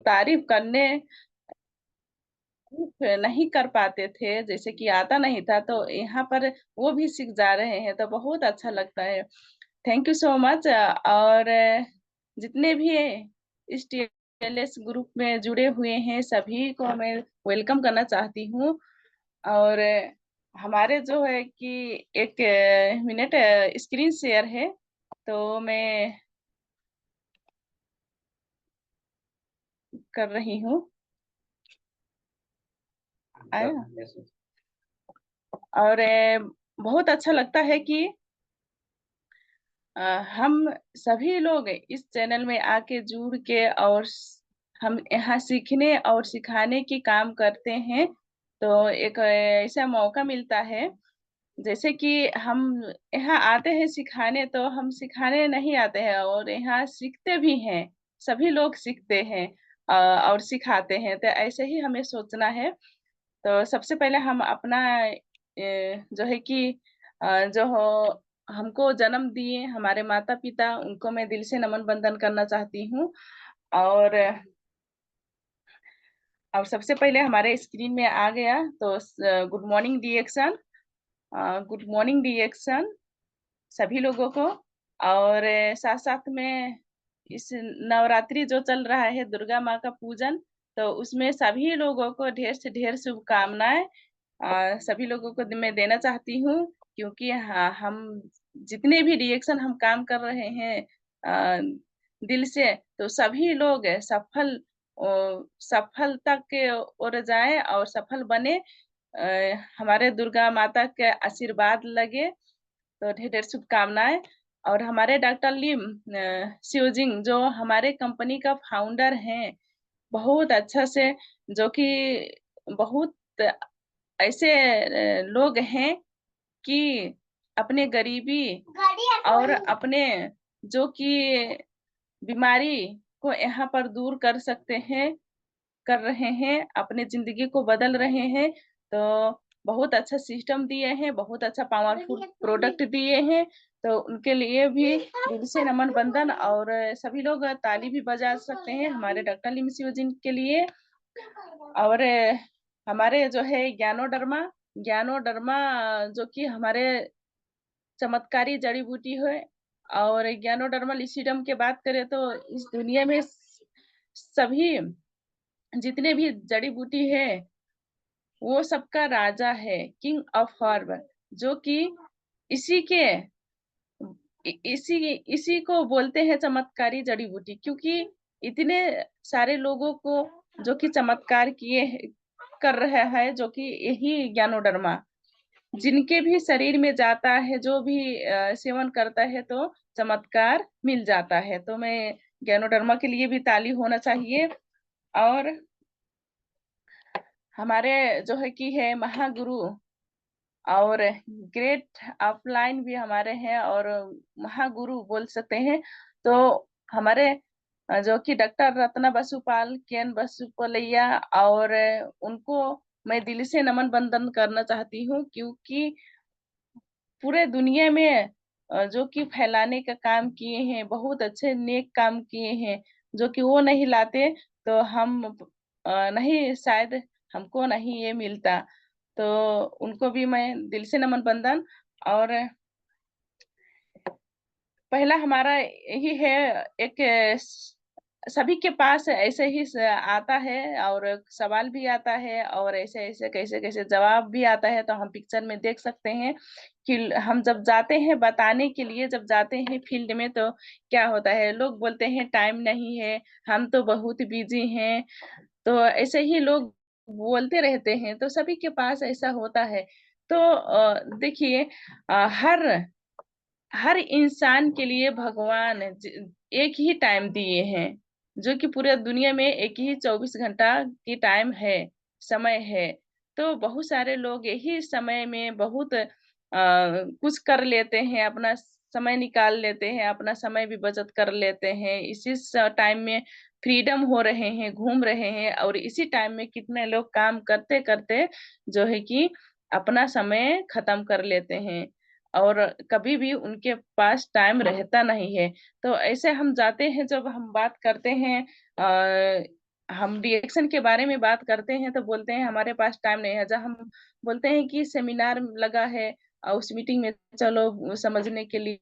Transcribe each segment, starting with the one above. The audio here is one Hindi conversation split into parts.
तारीफ करने नहीं कर पाते थे, जैसे कि आता नहीं था, तो यहाँ पर वो भी सीख जा रहे हैं, तो बहुत अच्छा लगता है। Thank you so much. और जितने भी इस टीएलएस ग्रुप में जुड़े हुए हैं सभी को मैं वेलकम करना चाहती हूँ। और हमारे जो है कि एक मिनट स्क्रीन शेयर है, तो मैं कर रही हूँ। आया। और बहुत अच्छा लगता है कि हम सभी लोग इस चैनल में आके जुड़ के और हम यहाँ सीखने और सिखाने की काम करते हैं। तो एक ऐसा मौका मिलता है, जैसे कि हम यहाँ आते हैं सिखाने, तो हम सिखाने नहीं आते हैं और यहाँ सीखते भी हैं। सभी लोग सीखते हैं और सिखाते हैं, तो ऐसे ही हमें सोचना है। तो सबसे पहले हम अपना जो है कि जो हो हमको जन्म दिए हमारे माता पिता, उनको मैं दिल से नमन बंदन करना चाहती हूँ। और सबसे पहले हमारे स्क्रीन में आ गया, तो गुड मॉर्निंग डिएक्शन। गुड मॉर्निंग डिएक्शन सभी लोगों को। और साथ साथ में इस नवरात्रि जो चल रहा है, दुर्गा माँ का पूजन, तो उसमें सभी लोगों को ढेर से ढेर शुभकामनाएं सभी लोगों को मैं देना चाहती हूँ। क्योंकि हाँ, हम जितने भी रिएक्शन हम काम कर रहे हैं अ, दिल से, तो सभी लोग सफलता के ओर जाए और सफल बने। हमारे दुर्गा माता के आशीर्वाद लगे, तो ढेर ढेर शुभकामनाएं। और हमारे डॉक्टर लिम सियोजिंग जो हमारे कंपनी का फाउंडर हैं, बहुत अच्छा से, जो कि बहुत ऐसे लोग हैं कि अपने गरीबी और अपने जो कि बीमारी को यहाँ पर दूर कर सकते हैं, कर रहे हैं, अपने जिंदगी को बदल रहे हैं। तो बहुत अच्छा सिस्टम दिए हैं, बहुत अच्छा पावरफुल प्रोडक्ट दिए हैं। तो उनके लिए भी दिल से नमन बंदन। और सभी लोग ताली भी बजा सकते हैं हमारे डॉक्टर लिमसियो जिन के लिए। और हमारे जो है ज्ञानोडर्मा, ज्ञानोडर्मा जो कि हमारे चमत्कारी जड़ी बूटी है। और ज्ञानोडर्मा लिसिडम के बात करें तो इस दुनिया में सभी जितने भी जड़ी बूटी है, वो सबका राजा है, किंग ऑफ हर्ब। जो कि इसी के इसी इसी को बोलते हैं चमत्कारी जड़ी बूटी, क्योंकि इतने सारे लोगों को जो कि चमत्कार किए कर रहा है, जो कि यही ज्ञानोडर्मा जिनके भी शरीर में जाता है, जो भी सेवन करता है, तो चमत्कार मिल जाता है। तो मैं ज्ञानोडर्मा के लिए भी ताली होना चाहिए। और हमारे जो है कि है महागुरु और ग्रेट अपलाइन भी हमारे हैं, और महागुरु बोल सकते हैं। तो हमारे जो कि डॉक्टर रत्ना बसुपाल केन बसुपलैया, और उनको मैं दिल से नमन बंदन करना चाहती हूँ। क्योंकि पूरे दुनिया में जो कि फैलाने का काम किए हैं, बहुत अच्छे नेक काम किए हैं, जो कि वो नहीं लाते तो हम नहीं, शायद हमको नहीं ये मिलता। तो उनको भी मैं दिल से नमन बंदन। और पहला हमारा यही है, एक सभी के पास ऐसे ही आता है, और सवाल भी आता है, और ऐसे ऐसे कैसे कैसे जवाब भी आता है। तो हम पिक्चर में देख सकते हैं कि हम जब जाते हैं बताने के लिए, जब जाते हैं फील्ड में, तो क्या होता है, लोग बोलते हैं टाइम नहीं है, हम तो बहुत बिजी हैं। तो ऐसे ही लोग बोलते रहते हैं, तो सभी के पास ऐसा होता है। तो देखिए, हर हर इंसान के लिए भगवान एक ही टाइम दिए हैं, जो कि पूरे दुनिया में एक ही 24 घंटा की टाइम है, समय है। तो बहुत सारे लोग यही समय में बहुत कुछ कर लेते हैं, अपना समय निकाल लेते हैं, अपना समय भी बचत कर लेते हैं। इसी टाइम में फ्रीडम हो रहे हैं, घूम रहे हैं, और इसी टाइम में कितने लोग काम करते करते जो है कि अपना समय खत्म कर लेते हैं, और कभी भी उनके पास टाइम रहता नहीं है। तो ऐसे हम जाते हैं, जब हम बात करते हैं हम रिएक्शन के बारे में बात करते हैं तो बोलते हैं हमारे पास टाइम नहीं है। जब हम बोलते हैं कि सेमिनार लगा है और उस मीटिंग में चलो समझने के लिए,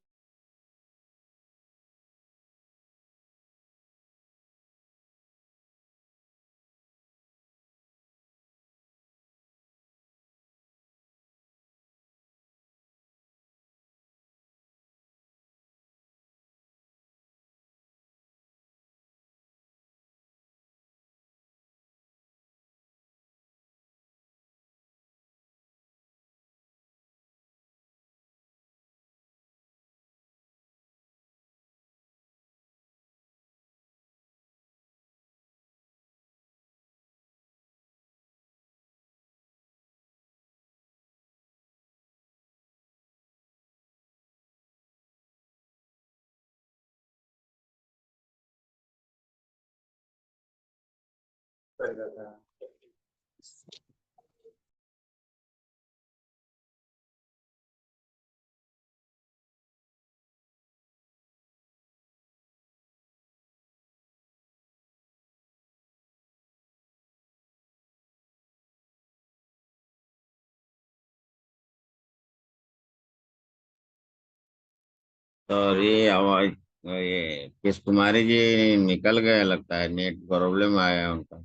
और ये आवाज, ये किस कुमारी जी निकल गए लगता है, नेट प्रॉब्लम आया है उनका।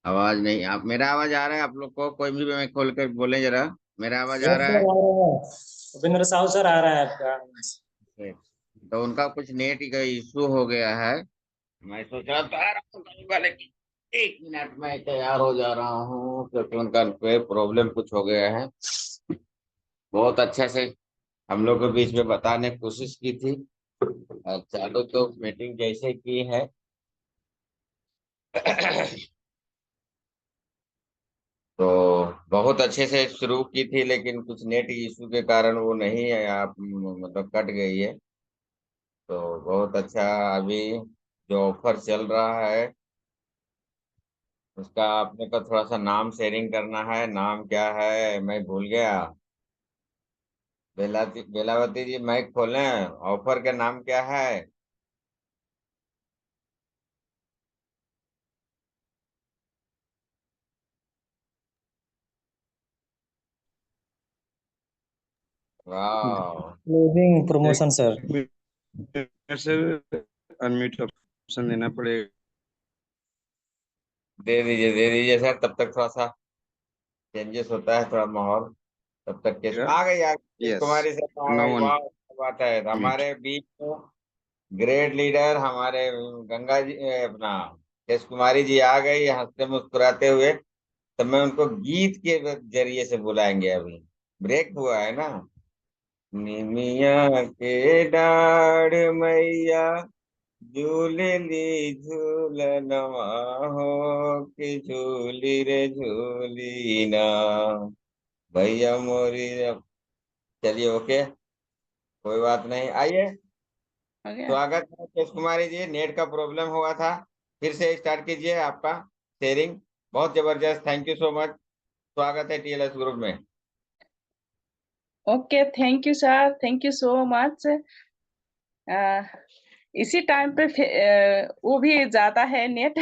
आवाज नहीं, आप, मेरा आवाज आ रहा है आप लोग को? कोई भी मैं खोल कर बोले जरा, मेरा आवाज आ यस रहा सर, है? आ रहा है। उपेंद्र साहु सर, आ रहा है आपका। तो उनका कुछ नेट का इशू हो गया है। मैं सोच रहा था आ रहा हूँ कहीं वाले की, 1 मिनट में तैयार हो जा रहा हूँ, क्योंकि उनका प्रॉब्लम कुछ हो गया है। बहुत अच्छे से हम लोग के बीच में बताने की कोशिश की थी। चालू तो मीटिंग जैसे की है तो बहुत अच्छे से शुरू की थी, लेकिन कुछ नेट इशू के कारण वो नहीं है, आप मतलब कट गई है। तो बहुत अच्छा। अभी जो ऑफर चल रहा है उसका आपने को थोड़ा सा नाम शेयरिंग करना है। नाम क्या है मैं भूल गया। बेलावती जी माइक खोलें, ऑफर का नाम क्या है? वाह, क्लोजिंग एक promotion sir. Minute sir, unmute option देना पड़ेगा। दे दीजिए सर, तब तक थोड़ा सा चेंजेस होता है थोड़ा माहौल। तब तक केस आ गई, आ गई केस यस, कुमारी सर आ गई, नाउ वाह क्या बात है। अनम्यूट। हमारे बीच में ग्रेट लीडर हमारे गंगा जी, अपना केस कुमारी जी आ गई हंसते मुस्कुराते हुए। तो मैं उनको गीत के जरिए से बुलाएंगे। अभी ब्रेक हुआ है ना। निमिया के डाढ़ मैया झूलली झूलनवा हो, कि झूली रे झूली ना भैया मोरी। चलिए ओके, कोई बात नहीं, आइए। हो गया। स्वागत है केश कुमारी जी, नेट का प्रॉब्लम हुआ था, फिर से स्टार्ट कीजिए आपका शेयरिंग। बहुत जबरदस्त, थैंक यू सो मच। स्वागत है टीएलएस ग्रुप में। Okay, thank you sir, thank you so much. इसी टाइम पे वो भी जाता है नेट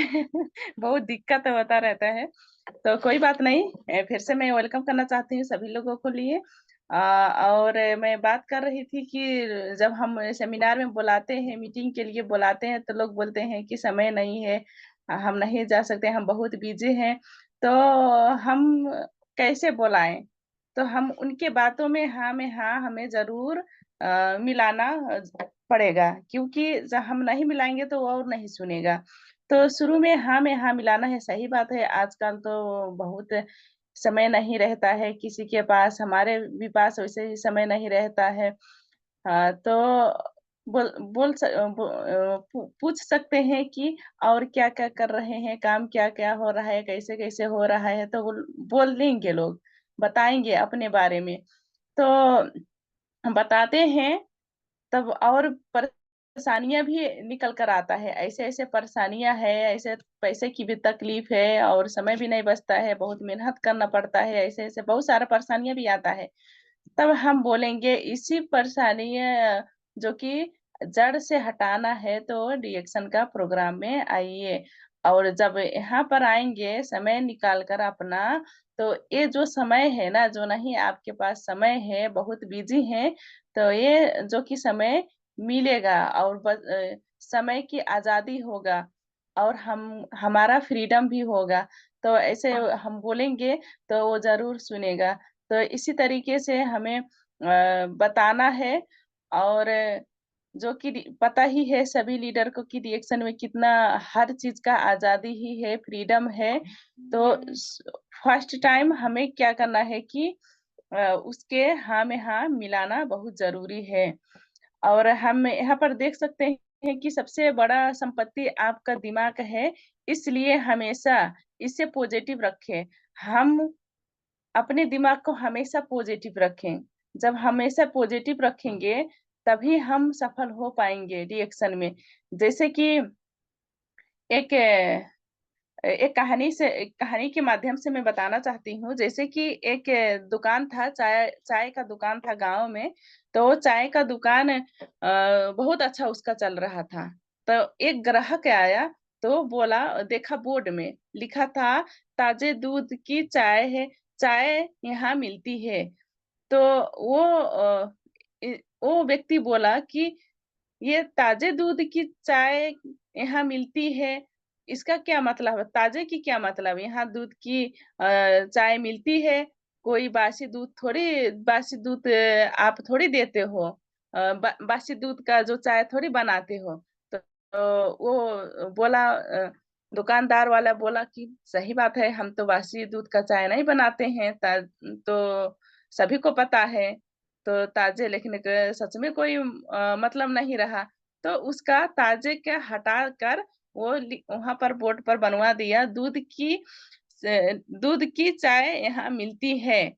बहुत दिक्कत होता रहता है। तो कोई बात नहीं, फिर से मैं वेलकम करना चाहती हूँ सभी लोगों को लिए। और मैं बात कर रही थी कि जब हम सेमिनार में बुलाते हैं, मीटिंग के लिए बुलाते हैं, तो लोग बोलते हैं कि समय नहीं है, हम नहीं जा सकते, हम बहुत बिजी हैं। तो हम कैसे बुलाएं? तो हम उनके बातों में हाँ हमें जरूर मिलाना पड़ेगा, क्योंकि जब हम नहीं मिलाएंगे तो वो और नहीं सुनेगा। तो शुरू में हाँ मिलाना है, सही बात है। आजकल तो बहुत समय नहीं रहता है किसी के पास, हमारे भी पास वैसे ही समय नहीं रहता है। तो बोल स, बो, पूछ सकते हैं कि और क्या क्या कर रहे हैं, काम क्या क्या हो रहा है, कैसे कैसे हो रहा है, तो बोल देंगे लोग, बताएंगे अपने बारे में। तो हम बताते हैं, तब और परेशानियां भी निकल कर आता है। ऐसे ऐसे परेशानियां है, ऐसे पैसे की भी तकलीफ है और समय भी नहीं बचता है, बहुत मेहनत करना पड़ता है, ऐसे ऐसे बहुत सारा परेशानियां भी आता है। तब हम बोलेंगे इसी परेशानी जो कि जड़ से हटाना है, तो रिएक्शन का प्रोग्राम में आइए। और जब यहाँ पर आएंगे समय निकाल कर अपना, तो ये जो समय है ना, जो नहीं आपके पास समय है, बहुत बिजी है, तो ये जो कि समय मिलेगा और समय की आजादी होगा और हमारा फ्रीडम भी होगा। तो ऐसे हम बोलेंगे तो वो जरूर सुनेगा। तो इसी तरीके से हमें बताना है। और जो कि पता ही है सभी लीडर को कि रिएक्शन में कितना हर चीज का आजादी ही है, फ्रीडम है। तो फर्स्ट टाइम हमें क्या करना है कि उसके हाँ में हाँ मिलाना बहुत जरूरी है। और हम यहाँ पर देख सकते हैं कि सबसे बड़ा संपत्ति आपका दिमाग है, इसलिए हमेशा इसे पॉजिटिव रखें। हम अपने दिमाग को हमेशा पॉजिटिव रखें। जब हमेशा पॉजिटिव रखेंगे तभी हम सफल हो पाएंगे रिएक्शन में। जैसे कि एक एक कहानी के माध्यम से मैं बताना चाहती हूँ। जैसे कि एक दुकान था, चाय चाय का दुकान था गांव में। तो चाय का दुकान बहुत अच्छा उसका चल रहा था। तो एक ग्राहक आया, तो बोला, देखा बोर्ड में लिखा था ताजे दूध की चाय है, चाय यहाँ मिलती है। तो वो वो व्यक्ति बोला कि ये ताजे दूध की चाय यहाँ मिलती है, इसका क्या मतलब है? ताजे की क्या मतलब? यहाँ दूध की चाय मिलती है। कोई बासी दूध थोड़ी, बासी दूध आप थोड़ी देते हो। बासी दूध का जो चाय थोड़ी बनाते हो। वो बोला, दुकानदार वाला बोला कि सही बात है, हम तो बासी दूध का चाय नहीं बनाते हैं, तो सभी को पता है। तो ताजे लिखने के सच में कोई मतलब नहीं रहा। तो उसका ताजे के हटा कर वो वहां पर बोर्ड पर बनवा दिया, दूध की चाय यहाँ मिलती है।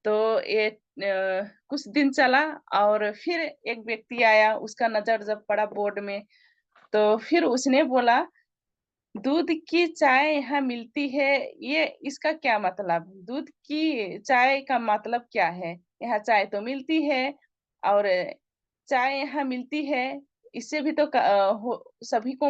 तो ये कुछ दिन चला और फिर एक व्यक्ति आया, उसका नजर जब पड़ा बोर्ड में, तो फिर उसने बोला दूध की चाय यहाँ मिलती है, ये इसका क्या मतलब? दूध की चाय का मतलब क्या है? यहाँ चाय तो मिलती है और चाय यहाँ मिलती है, इससे भी तो सभी को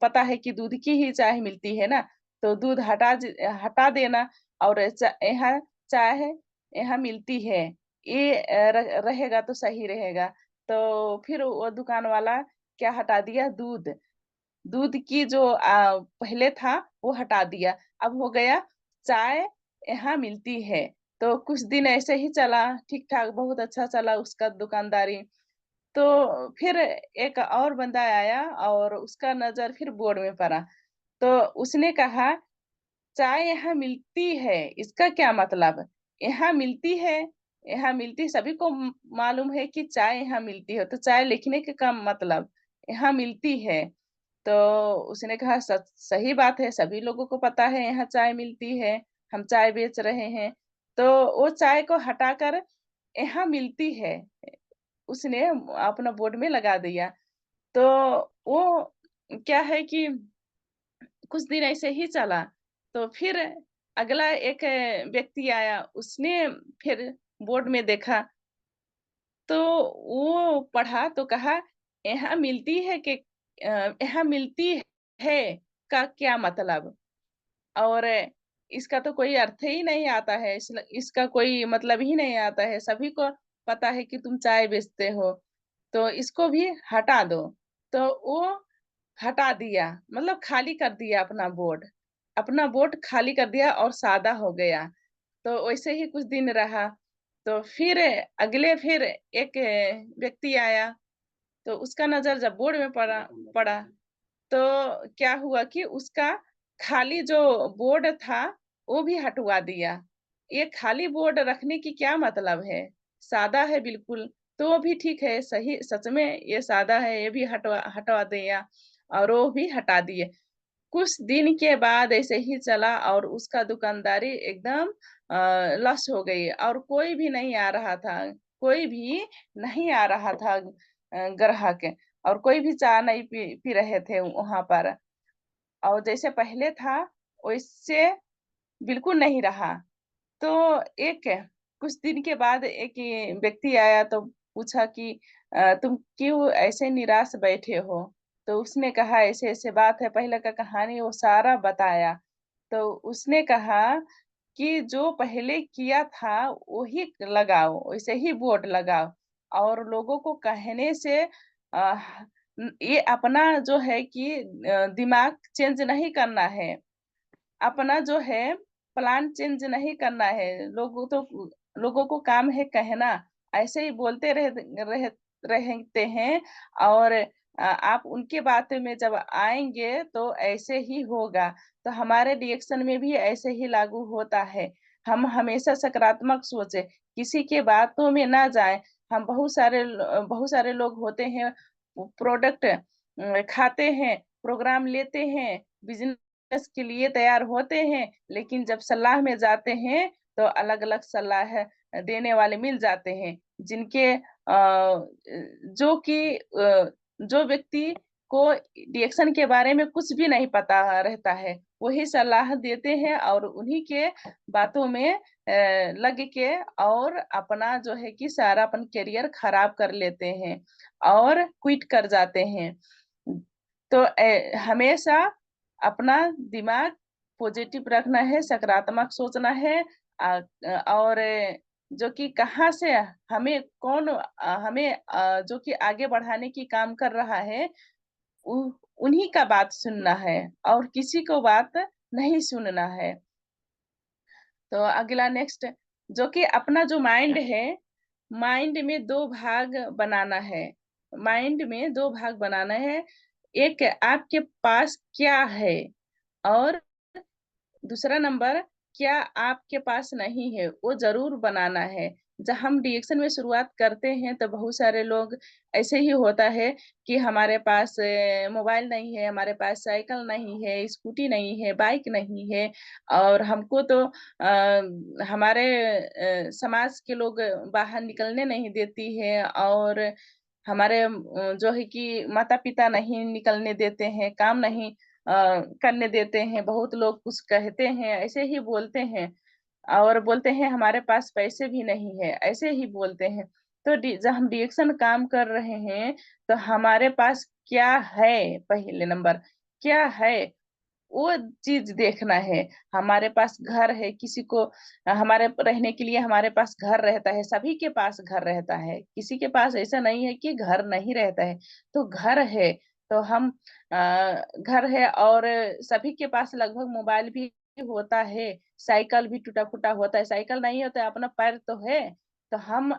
पता है कि दूध की ही चाय मिलती है ना। तो दूध हटा देना और यहाँ चाय यहाँ मिलती है, ये रहेगा तो सही रहेगा। तो फिर वो दुकान वाला क्या हटा दिया? दूध दूध की जो पहले था वो हटा दिया। अब हो गया चाय यहाँ मिलती है। तो कुछ दिन ऐसे ही चला, ठीक ठाक बहुत अच्छा चला उसका दुकानदारी। तो फिर एक और बंदा आया और उसका नजर फिर बोर्ड में पड़ा। तो उसने कहा चाय यहाँ मिलती है, इसका क्या मतलब? यहाँ मिलती है, यहाँ मिलती, सभी को मालूम है कि चाय यहाँ मिलती है, तो चाय लिखने के का मतलब यहाँ मिलती है। तो उसने कहा सही बात है, सभी लोगों को पता है यहाँ चाय मिलती है, हम चाय बेच रहे हैं। तो वो चाय को हटाकर यहाँ मिलती है उसने अपना बोर्ड में लगा दिया। तो वो क्या है कि कुछ दिन ऐसे ही चला। तो फिर अगला एक व्यक्ति आया, उसने फिर बोर्ड में देखा, तो वो पढ़ा तो कहा यहाँ मिलती है कि यहाँ मिलती है का क्या मतलब? और इसका तो कोई अर्थ ही नहीं आता है, इसका कोई मतलब ही नहीं आता है। सभी को पता है कि तुम चाय बेचते हो, तो इसको भी हटा दो। तो वो हटा दिया, मतलब खाली कर दिया अपना बोर्ड खाली कर दिया और सादा हो गया। तो वैसे ही कुछ दिन रहा। तो फिर एक व्यक्ति आया, तो उसका नजर जब बोर्ड में पड़ा, तो क्या हुआ कि उसका खाली जो बोर्ड था वो भी हटवा दिया। ये खाली बोर्ड रखने की क्या मतलब है? सादा है बिल्कुल, तो वो भी ठीक है, सही, सच में ये सादा है, ये भी हटवा हटवा दिया और वो भी हटा दिए। कुछ दिन के बाद ऐसे ही चला और उसका दुकानदारी एकदम लॉस हो गई और कोई भी नहीं आ रहा था, कोई भी नहीं आ रहा था ग्राहक, और कोई भी चाय नहीं पी रहे थे वहां पर। और जैसे पहले था वैसे बिल्कुल नहीं रहा। तो एक कुछ दिन के बाद एक व्यक्ति आया, तो पूछा कि तुम क्यों ऐसे निराश बैठे हो? तो उसने कहा ऐसे ऐसे बात है, पहले का कहानी वो सारा बताया। तो उसने कहा कि जो पहले किया था वही लगाओ, वैसे ही बोर्ड लगाओ, और लोगों को कहने से ये अपना जो है कि दिमाग चेंज नहीं करना है, अपना जो है प्लान चेंज नहीं करना है। लोगों को काम है कहना, ऐसे ही बोलते रहते हैं। और आप उनके बातों में जब आएंगे तो ऐसे ही होगा। तो हमारे रिएक्शन में भी ऐसे ही लागू होता है। हम हमेशा सकारात्मक सोचे, किसी के बातों में ना जाए। हम बहुत सारे लोग होते हैं, प्रोडक्ट खाते हैं, प्रोग्राम लेते हैं, बिजनेस के लिए तैयार होते हैं, लेकिन जब सलाह में जाते हैं तो अलग अलग सलाह देने वाले मिल जाते हैं, जिनके जो कि जो व्यक्ति को रिएक्शन के बारे में कुछ भी नहीं पता रहता है, वही सलाह देते हैं और उन्हीं के बातों में लग के और अपना जो है कि सारा अपन करियर खराब कर लेते हैं और क्विट कर जाते हैं। तो हमेशा अपना दिमाग पॉजिटिव रखना है, सकारात्मक सोचना है। और जो कि कहाँ से हमें कौन हमें जो कि आगे बढ़ाने की काम कर रहा है, उन्हीं का बात सुनना है और किसी को बात नहीं सुनना है। तो अगला नेक्स्ट, जो कि अपना जो माइंड है, माइंड में दो भाग बनाना है। माइंड में दो भाग बनाना है, एक आपके पास क्या है, और दूसरा नंबर क्या आपके पास नहीं है, वो जरूर बनाना है। जब हम रिएक्शन में शुरुआत करते हैं तो बहुत सारे लोग ऐसे ही होता है कि हमारे पास मोबाइल नहीं है, हमारे पास साइकिल नहीं है, स्कूटी नहीं है, बाइक नहीं है, और हमको तो हमारे समाज के लोग बाहर निकलने नहीं देती है, और हमारे जो है कि माता पिता नहीं निकलने देते हैं, काम नहीं करने देते हैं। बहुत लोग कुछ कहते हैं, ऐसे ही बोलते हैं, और बोलते हैं हमारे पास पैसे भी नहीं है, ऐसे ही बोलते हैं। तो जब हम रिएक्शन काम कर रहे हैं तो हमारे पास क्या है, पहले नंबर क्या है वो चीज देखना है। हमारे पास घर है, किसी को हमारे रहने के लिए हमारे पास घर रहता है, सभी के पास घर रहता है, किसी के पास ऐसा नहीं है कि घर नहीं रहता है। तो घर है, तो हम घर है, और सभी के पास लगभग मोबाइल भी होता है, साइकिल भी टूटा फूटा होता है, साइकिल नहीं होता है, अपना पैर तो है। तो हम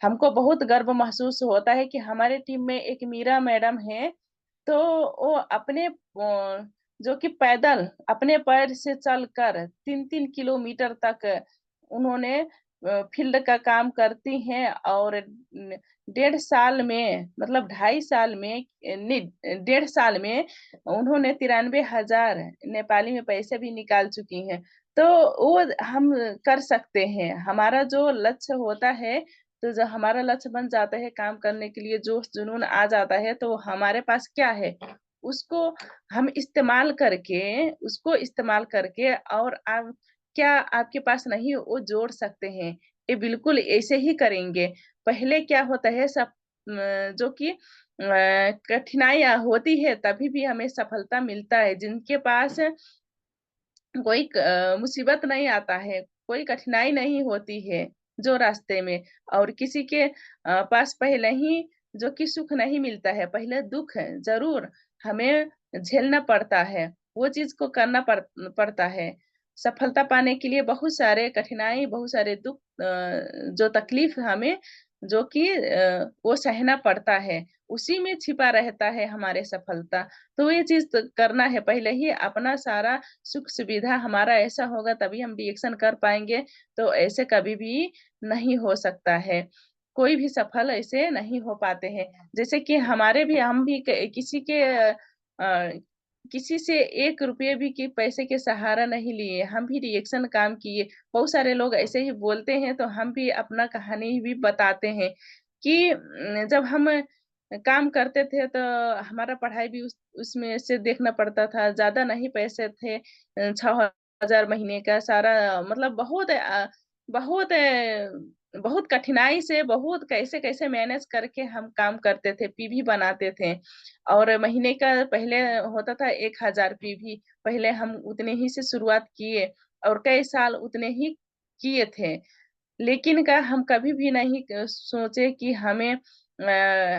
हमको बहुत गर्व महसूस होता है कि हमारे टीम में एक मीरा मैडम है। तो वो अपने जो कि पैदल अपने पैर से चलकर 3-3 किलोमीटर तक उन्होंने फील्ड का काम करती हैं, और 1.5 साल में, मतलब 2.5 साल में, नहीं 1.5 साल में उन्होंने 93,000 नेपाली में पैसे भी निकाल चुकी हैं। तो वो हम कर सकते हैं। हमारा जो लक्ष्य होता है, तो जब हमारा लक्ष्य बन जाता है, काम करने के लिए जोश जुनून आ जाता है, तो हमारे पास क्या है उसको हम इस्तेमाल करके और आप क्या आपके पास नहीं वो जोड़ सकते हैं। ये बिल्कुल ऐसे ही करेंगे। पहले क्या होता है, सब जो कि कठिनाइयां होती है तभी भी हमें सफलता मिलता है। जिनके पास कोई मुसीबत नहीं आता है, कोई कठिनाई नहीं होती है जो रास्ते में, और किसी के पास पहले ही जो कि सुख नहीं मिलता है, पहले दुख है जरूर हमें झेलना पड़ता है, वो चीज को करना पड़ता है। सफलता पाने के लिए बहुत सारे कठिनाई, बहुत सारे दुख, जो तकलीफ हमें जो कि वो सहना पड़ता है, उसी में छिपा रहता है हमारे सफलता। तो ये चीज तो करना है, पहले ही अपना सारा सुख सुविधा हमारा ऐसा होगा तभी हम रिएक्शन कर पाएंगे। तो ऐसे कभी भी नहीं हो सकता है, कोई भी सफल ऐसे नहीं हो पाते हैं। जैसे कि हम भी अ, किसी से 1 रुपये भी के पैसे के सहारा नहीं लिए, हम भी रिएक्शन काम किए। बहुत सारे लोग ऐसे ही बोलते हैं, तो हम भी अपना कहानी भी बताते हैं कि जब हम काम करते थे तो हमारा पढ़ाई भी उसमें से देखना पड़ता था, ज्यादा नहीं पैसे थे, 6,000 महीने का सारा, मतलब बहुत बहुत बहुत कठिनाई से बहुत कैसे-कैसे मैनेज करके हम काम करते थे, पीवी बनाते थे और महीने का पहले होता था 1000 पीवी, पहले हम उतने ही से शुरुआत किए और कई साल उतने ही किए थे। लेकिन का हम कभी भी नहीं सोचे कि हमें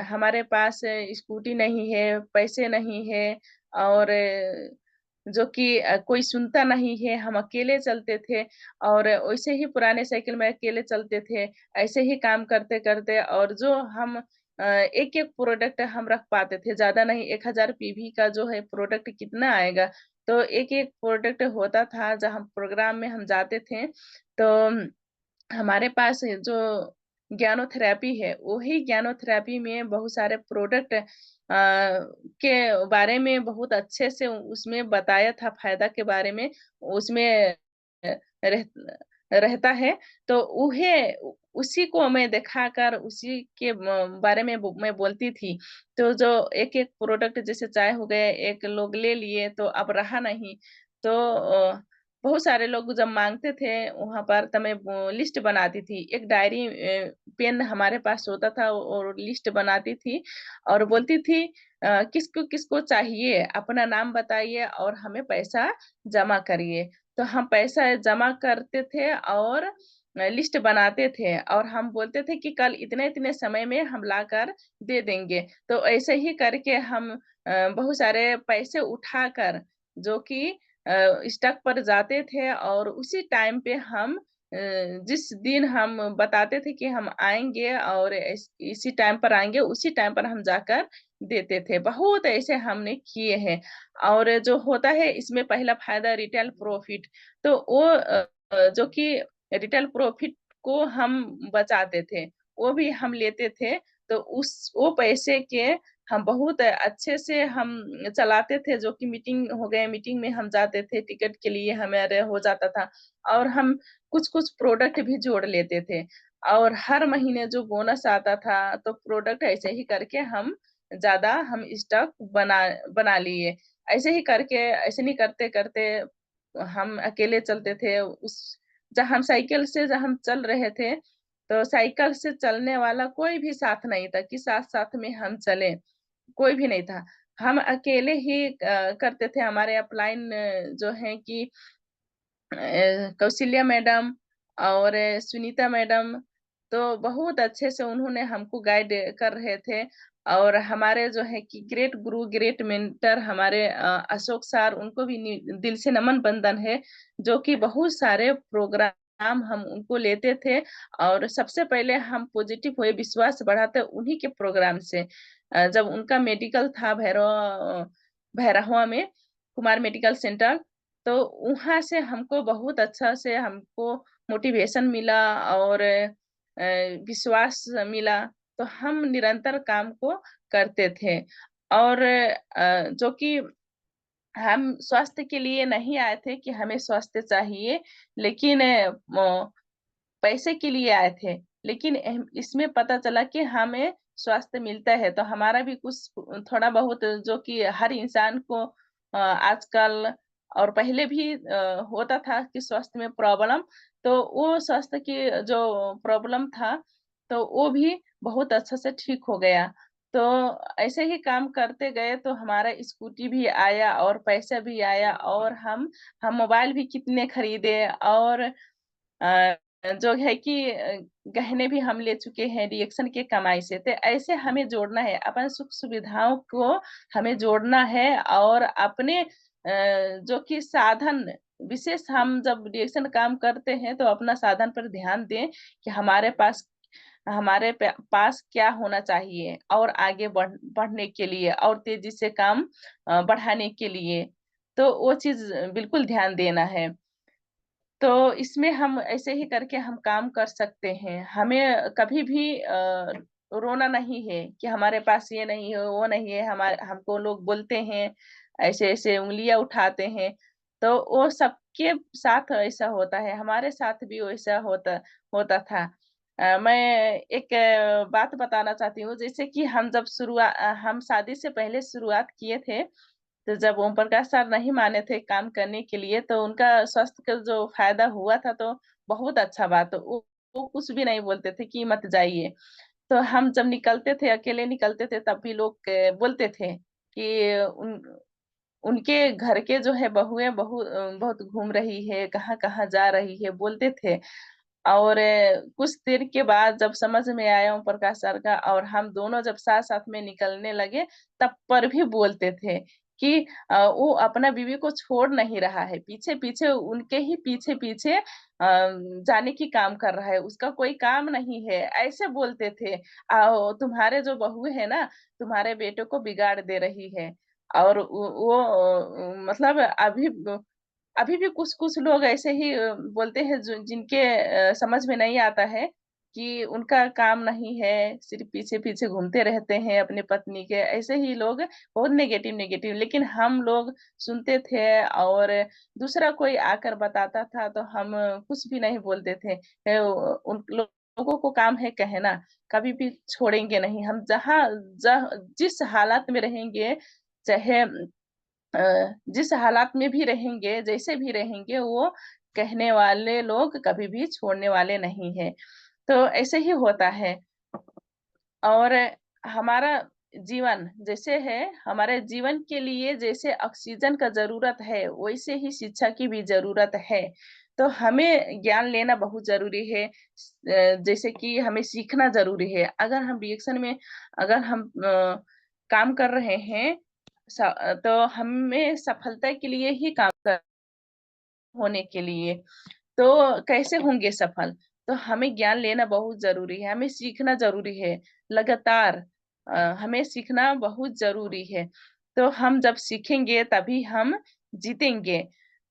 हमारे पास स्कूटी नहीं है, पैसे नहीं है और जो कि कोई सुनता नहीं है, हम अकेले चलते थे और वैसे ही पुराने साइकिल में अकेले चलते थे, ऐसे ही काम करते-करते और जो हम एक-एक प्रोडक्ट हम रख पाते थे, ज़्यादा नहीं 1000 पीवी का जो है प्रोडक्ट कितना आएगा? तो एक-एक प्रोडक्ट होता था, जहाँ प्रोग्राम में हम जाते थे, तो हमारे पास जो ज्ञानोथेरेपी है, वही ज्ञानोथेरेपी में बहुत सारे प्रोडक्ट के बारे में बहुत अच्छे से उसमें बताया था फ़ायदा के बारे में, उसमें रह रहता है, तो उसी को मैं दिखाकर उसी के बारे में मैं बोलती थी। तो जो एक-एक प्रोडक्ट जैसे चाय हो गए, एक लोग ले लिए तो अब रहा नहीं, तो बहुत सारे लोग जब माँगते थे वहाँ पर तो मैं वो लिस्ट बनाती थी। एक डायरी पेन हमारे पास होता था और लिस्ट बनाती थी और बोलती थी किसको-किसको चाहिए, अपना नाम बताइए और हमें पैसा जमा करिए। तो हम पैसा जमा करते थे और लिस्ट बनाते थे और हम बोलते थे कि कल इतने-इतने समय में हम लाकर दे देंगे। तो ऐसे ही करके हम बहुत सारे पैसे उठाकर जो कि स्टॉक पर जाते थे और उसी टाइम पे हम जिस दिन हम बताते थे कि हम आएँगे और इसी टाइम पर आएँगे, उसी टाइम पर हम जाकर देते थे। बहुत ऐसे हमने किए हैं और जो होता है इसमें पहला फ़ायदा रिटेल प्रॉफ़िट तो वो जो कि रिटेल प्रॉफ़िट को हम बचाते थे, वो भी हम लेते थे, तो उस वो पैसे के हम बहुत अच्छे से हम चलाते थे जो कि मीटिंग हो गए, मीटिंग में हम जाते थे, टिकट के लिए हमारे हो जाता था और हम कुछ-कुछ प्रोडक्ट भी जोड़ लेते थे और हर महीने जो बोनस आता था, तो प्रोडक्ट ऐसे ही करके हम ज़्यादा हम स्टॉक बना लिए। ऐसे ही करके ऐसे नहीं करते-करते हम अकेले चलते थे जहाँ हम साइकिल से जहाँ हम चल रहे थे, तो साइकिल से चलने वाला कोई भी साथ नहीं था कि साथ-साथ में हम चलें। कोई भी नहीं था। हम अकेले ही करते थे हमारे अपलाइन जो हैं कि कौशल्या मैडम और सुनीता मैडम, तो बहुत अच्छे से उन्होंने हमको गाइड कर रहे थे और हमारे जो है कि ग्रेट गुरु, ग्रेट मेंटर हमारे अशोक सर उनको भी दिल से नमन बंदन है, जो कि बहुत सारे प्रोग्राम हम उनको लेते थे और सबसे पहले हम पॉजिटिव हुए, विश्वास बढ़ाते उन्हीं के प्रोग्राम से। जब उनका मेडिकल था भैरहवा में, कुमार मेडिकल सेंटर तो वहाँ से हमको बहुत अच्छा से हमको मोटिवेशन मिला और विश्वास मिला, तो हम निरंतर काम को करते थे। और जो कि हम स्वास्थ्य के लिए नहीं आए थे कि हमें स्वास्थ्य चाहिए, लेकिन पैसे के लिए आए थे। लेकिन इसमें पता चला कि हमें स्वास्थ्य मिलता है, तो हमारा भी कुछ थोड़ा बहुत जो कि हर इंसान को आजकल और पहले भी होता था कि स्वास्थ्य में प्रॉब्लम, तो वो स्वास्थ्य की जो प्रॉब्लम था, तो वो भी बहुत अच्छा से ठीक हो गया। तो ऐसे ही काम करते गए तो हमारा स्कूटी भी आया और पैसा भी आया और हम मोबाइल भी कितने खरीदे और जो है कि गहने भी हम ले चुके हैं रिएक्शन के कमाई से। तो ऐसे हमें जोड़ना है, अपन सुख-सुविधाओं को हमें जोड़ना है और अपने जो कि साधन विशेष हम जब रिएक्शन काम करते हैं, तो अपना साधन पर ध्यान दें कि हमारे पास क्या होना चाहिए और आगे बढ़ने के लिए और तेज़ी से काम बढ़ाने के लिए। तो वो चीज़ बिल्कुल ध्यान देना है। तो इसमें हम ऐसे ही करके हम काम कर सकते हैं। हमें कभी भी रोना नहीं है कि हमारे पास ये नहीं है, वो नहीं है, हमको लोग बोलते हैं, ऐसे-ऐसे उँगलियाँ उठाते हैं, तो वो सबके साथ ऐसा होता है, हमारे साथ भी वैसा होता होता था। मैं एक बात बताना चाहती हूँ, जैसे कि हम शादी से पहले शुरुआत किए थे तो जब ओम प्रकाश सर नहीं माने थे काम करने के लिए, तो उनका स्वास्थ्य का जो फ़ायदा हुआ था, तो बहुत अच्छा बात। वो कुछ भी नहीं बोलते थे कि मत जाइए। तो हम जब निकलते थे, अकेले निकलते थे, तब भी लोग बोलते थे कि उनके घर के जो है बहुएं बहुत घूम रही है, कहाँ कहाँ जा रही है, बोलते थे। और कुछ देर के बाद जब समझ में आया ओम प्रकाश सर का, और हम दोनों जब साथ साथ में निकलने लगे, तब पर भी बोलते थे कि वो अपना बीवी को छोड़ नहीं रहा है, पीछे पीछे उनके ही पीछे पीछे जाने की काम कर रहा है, उसका कोई काम नहीं है, ऐसे बोलते थे। तुम्हारे जो बहू है ना, तुम्हारे बेटे को बिगाड़ दे रही है। और वो मतलब अभी भी कुछ कुछ लोग ऐसे ही बोलते हैं, जो जिनके समझ में नहीं आता है कि उनका काम नहीं है, सिर्फ पीछे पीछे घूमते रहते हैं अपने पत्नी के, ऐसे ही लोग बहुत नेगेटिव नेगेटिव। लेकिन हम लोग सुनते थे, और दूसरा कोई आकर बताता था तो हम कुछ भी नहीं बोलते थे। उन लोगों को काम है कहना, कभी भी छोड़ेंगे नहीं हम। जिस हालात में रहेंगे, चाहे जिस हालात में भी रहेंगे, जैसे भी रहेंगे, वो कहने वाले लोग कभी भी छोड़ने वाले नहीं है। तो ऐसे ही होता है। और हमारा जीवन जैसे है, हमारे जीवन के लिए जैसे ऑक्सीजन का जरूरत है, वैसे ही शिक्षा की भी जरूरत है। तो हमें ज्ञान लेना बहुत जरूरी है। जैसे कि हमें सीखना जरूरी है। अगर हम रिएक्शन में, अगर हम काम कर रहे हैं, तो हमें सफलता के लिए ही काम कर होने के लिए, तो कैसे होंगे सफल? तो हमें ज्ञान लेना बहुत जरूरी है, हमें सीखना जरूरी है लगातार। हमें सीखना बहुत जरूरी है। तो हम जब सीखेंगे तभी हम जीतेंगे।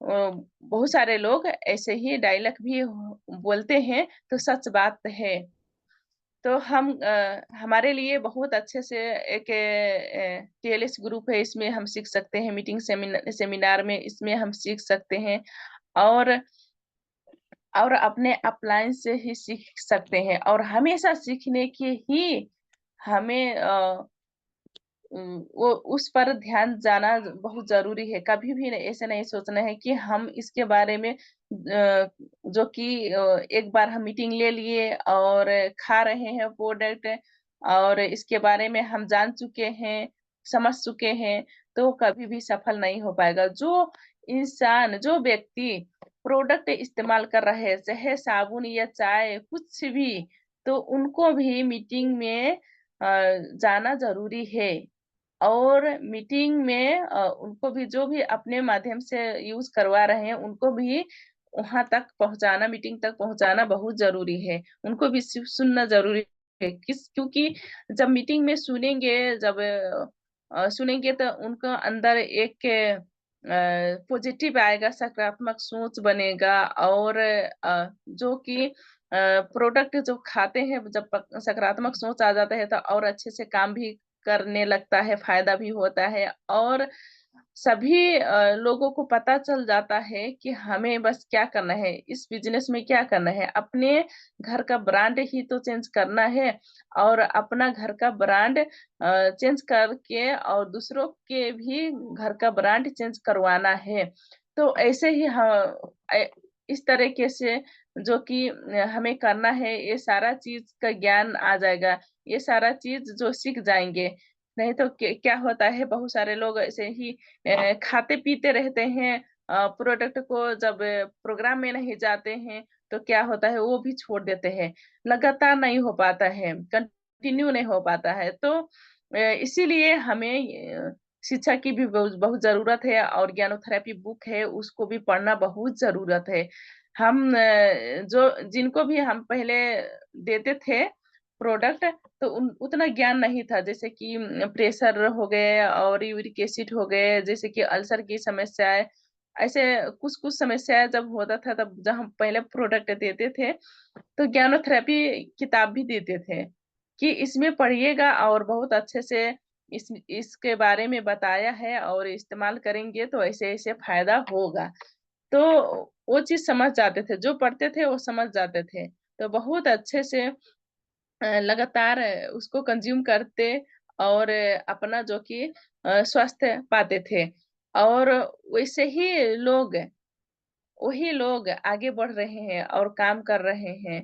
बहुत सारे लोग ऐसे ही डायलॉग भी बोलते हैं, तो सच बात है। तो हमारे लिए बहुत अच्छे से एक टीएलएस ग्रुप है, इसमें हम सीख सकते हैं, मीटिंग सेमिनार में इसमें हम सीख सकते हैं। और अपने अपलाइन से ही सीख सकते हैं, और हमेशा सीखने की ही हमें वो उस पर ध्यान जाना बहुत जरूरी है। कभी भी ऐसे नहीं सोचना है कि हम इसके बारे में जो कि एक बार हम मीटिंग ले लिए और खा रहे हैं प्रोडक्ट, और इसके बारे में हम जान चुके हैं, समझ चुके हैं, तो कभी भी सफल नहीं हो पाएगा। जो इंसान, जो व्यक्ति प्रोडक्ट इस्तेमाल कर रहे हैं, चाहे साबुन या चाय कुछ भी, तो उनको भी मीटिंग में जाना जरूरी है। और मीटिंग में उनको भी, जो भी अपने माध्यम से यूज करवा रहे हैं, उनको भी वहां तक पहुंचाना, मीटिंग तक पहुंचाना बहुत जरूरी है। उनको भी सिर्फ सुनना जरूरी है, क्योंकि जब मीटिंग में सुनेंगे, जब सुनेंगे, तो उनका अंदर एक पॉजिटिव आएगा, सकारात्मक सोच बनेगा। और जो कि प्रोडक्ट जो खाते हैं, जब सकारात्मक सोच आ जाता है, तो और अच्छे से काम भी करने लगता है, फायदा भी होता है। और सभी लोगों को पता चल जाता है कि हमें बस क्या करना है, इस बिजनेस में क्या करना है, अपने घर का ब्रांड ही तो चेंज करना है। और अपना घर का ब्रांड चेंज करके और दूसरों के भी घर का ब्रांड चेंज करवाना है। तो ऐसे ही इस तरीके से जो कि हमें करना है, ये सारा चीज का ज्ञान आ जाएगा, ये सारा चीज जो सीख जाएंगे। नहीं तो क्या होता है, बहुत सारे लोग ऐसे ही खाते पीते रहते हैं, प्रोडक्ट को जब प्रोग्राम में नहीं जाते हैं, तो क्या होता है, वो भी छोड़ देते हैं। लगातार नहीं हो पाता है, कंटिन्यू नहीं हो पाता है। तो इसीलिए हमें शिक्षा की भी बहुत बहुत जरूरत है, और ज्ञानोथेरेपी बुक है, उसको भी पढ़ना बहुत जरूरत है। हम जो जिनको भी हम पहले देते थे प्रोडक्ट, तो उतना ज्ञान नहीं था। जैसे कि प्रेशर हो गए और यूरिक एसिड हो गए, जैसे कि अल्सर की समस्याएं, ऐसे कुछ कुछ समस्याएं जब होता था, तब जब हम पहले प्रोडक्ट देते थे, तो ज्ञानोथेरेपी किताब भी देते थे कि इसमें पढ़िएगा, और बहुत अच्छे से इसके बारे में बताया है, और इस्तेमाल करेंगे तो ऐसे ऐसे फायदा होगा। तो वो चीज समझ जाते थे, जो पढ़ते थे वो समझ जाते थे। तो बहुत अच्छे से लगातार उसको कंज्यूम करते, और अपना जो कि स्वास्थ्य पाते थे। और वैसे ही लोग, वही लोग आगे बढ़ रहे हैं और काम कर रहे हैं।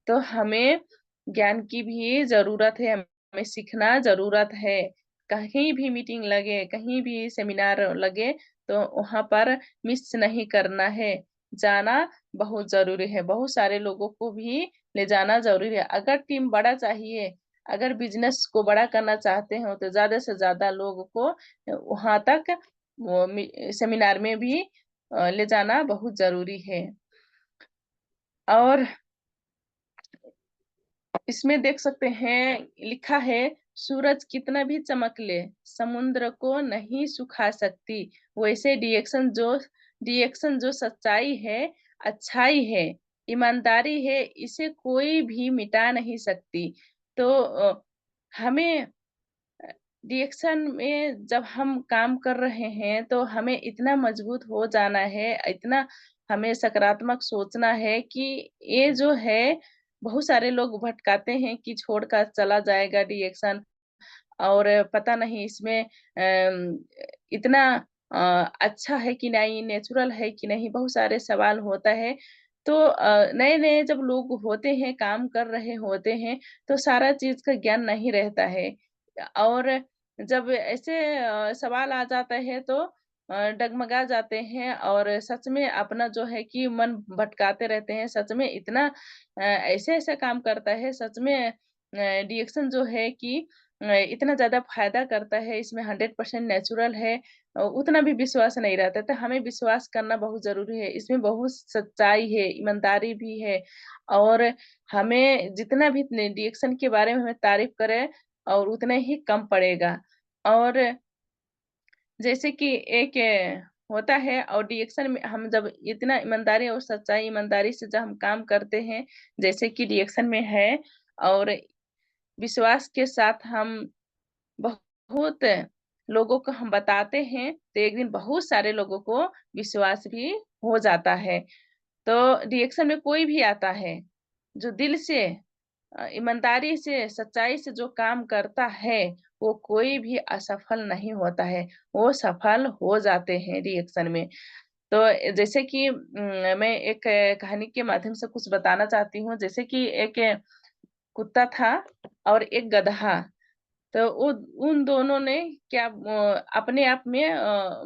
तो हमें ज्ञान की भी जरूरत है, हमें सीखना जरूरत है। कहीं भी मीटिंग लगे, कहीं भी सेमिनार लगे, तो वहां पर मिस नहीं करना है, जाना बहुत जरूरी है। बहुत सारे लोगों को भी ले जाना जरूरी है। अगर टीम बड़ा चाहिए, अगर बिजनेस को बड़ा करना चाहते हो, तो ज्यादा से ज्यादा लोगों को वहां तक सेमिनार में भी ले जाना बहुत जरूरी है। और इसमें देख सकते हैं, लिखा है, सूरज कितना भी चमक ले, समुद्र को नहीं सुखा सकती। वैसे डिएक्शन जो सच्चाई है, अच्छाई है, ईमानदारी है, इसे कोई भी मिटा नहीं सकती। तो हमें डिएक्शन में जब हम काम कर रहे हैं, तो हमें इतना मजबूत हो जाना है, इतना हमें सकारात्मक सोचना है कि ये जो है, बहुत सारे लोग भटकाते हैं कि छोड़कर चला जाएगा डिएक्शन, और पता नहीं इसमें इतना अच्छा है कि नहीं, नेचुरल है कि नहीं, बहुत सारे सवाल होता है। तो नए नए जब लोग होते हैं, काम कर रहे होते हैं, तो सारा चीज का ज्ञान नहीं रहता है। और जब ऐसे सवाल आ जाता है, तो डगमगा जाते हैं, और सच में अपना जो है कि मन भटकाते रहते हैं। सच में इतना ऐसे ऐसे काम करता है, सच में डिएक्शन जो है कि इतना ज़्यादा फ़ायदा करता है, इसमें 100% नेचुरल है, उतना भी विश्वास नहीं रहता, तो हमें विश्वास करना बहुत ज़रूरी है। इसमें बहुत सच्चाई है, ईमानदारी भी है, और हमें जितना भी डिएक्शन के बारे में हमें तारीफ़ करें, और उतना ही कम पड़ेगा। और जैसे कि एक होता है, और डिएक्शन में हम जब इतना ईमानदारी और सच्चाई, ईमानदारी से जब हम काम करते हैं, जैसे कि डिएक्शन में है, और विश्वास के साथ हम बहुत लोगों को हम बताते हैं, तो एक दिन बहुत सारे लोगों को विश्वास भी हो जाता है। तो रिएक्शन में कोई भी आता है, जो दिल से ईमानदारी से, सच्चाई से जो काम करता है, वो कोई भी असफल नहीं होता है, वो सफल हो जाते हैं रिएक्शन में। तो जैसे कि मैं एक कहानी के माध्यम से कुछ बताना चाहती हूँ। जैसे कि एक कुत्ता था और एक गधा। तो वो उन दोनों ने क्या अपने आप में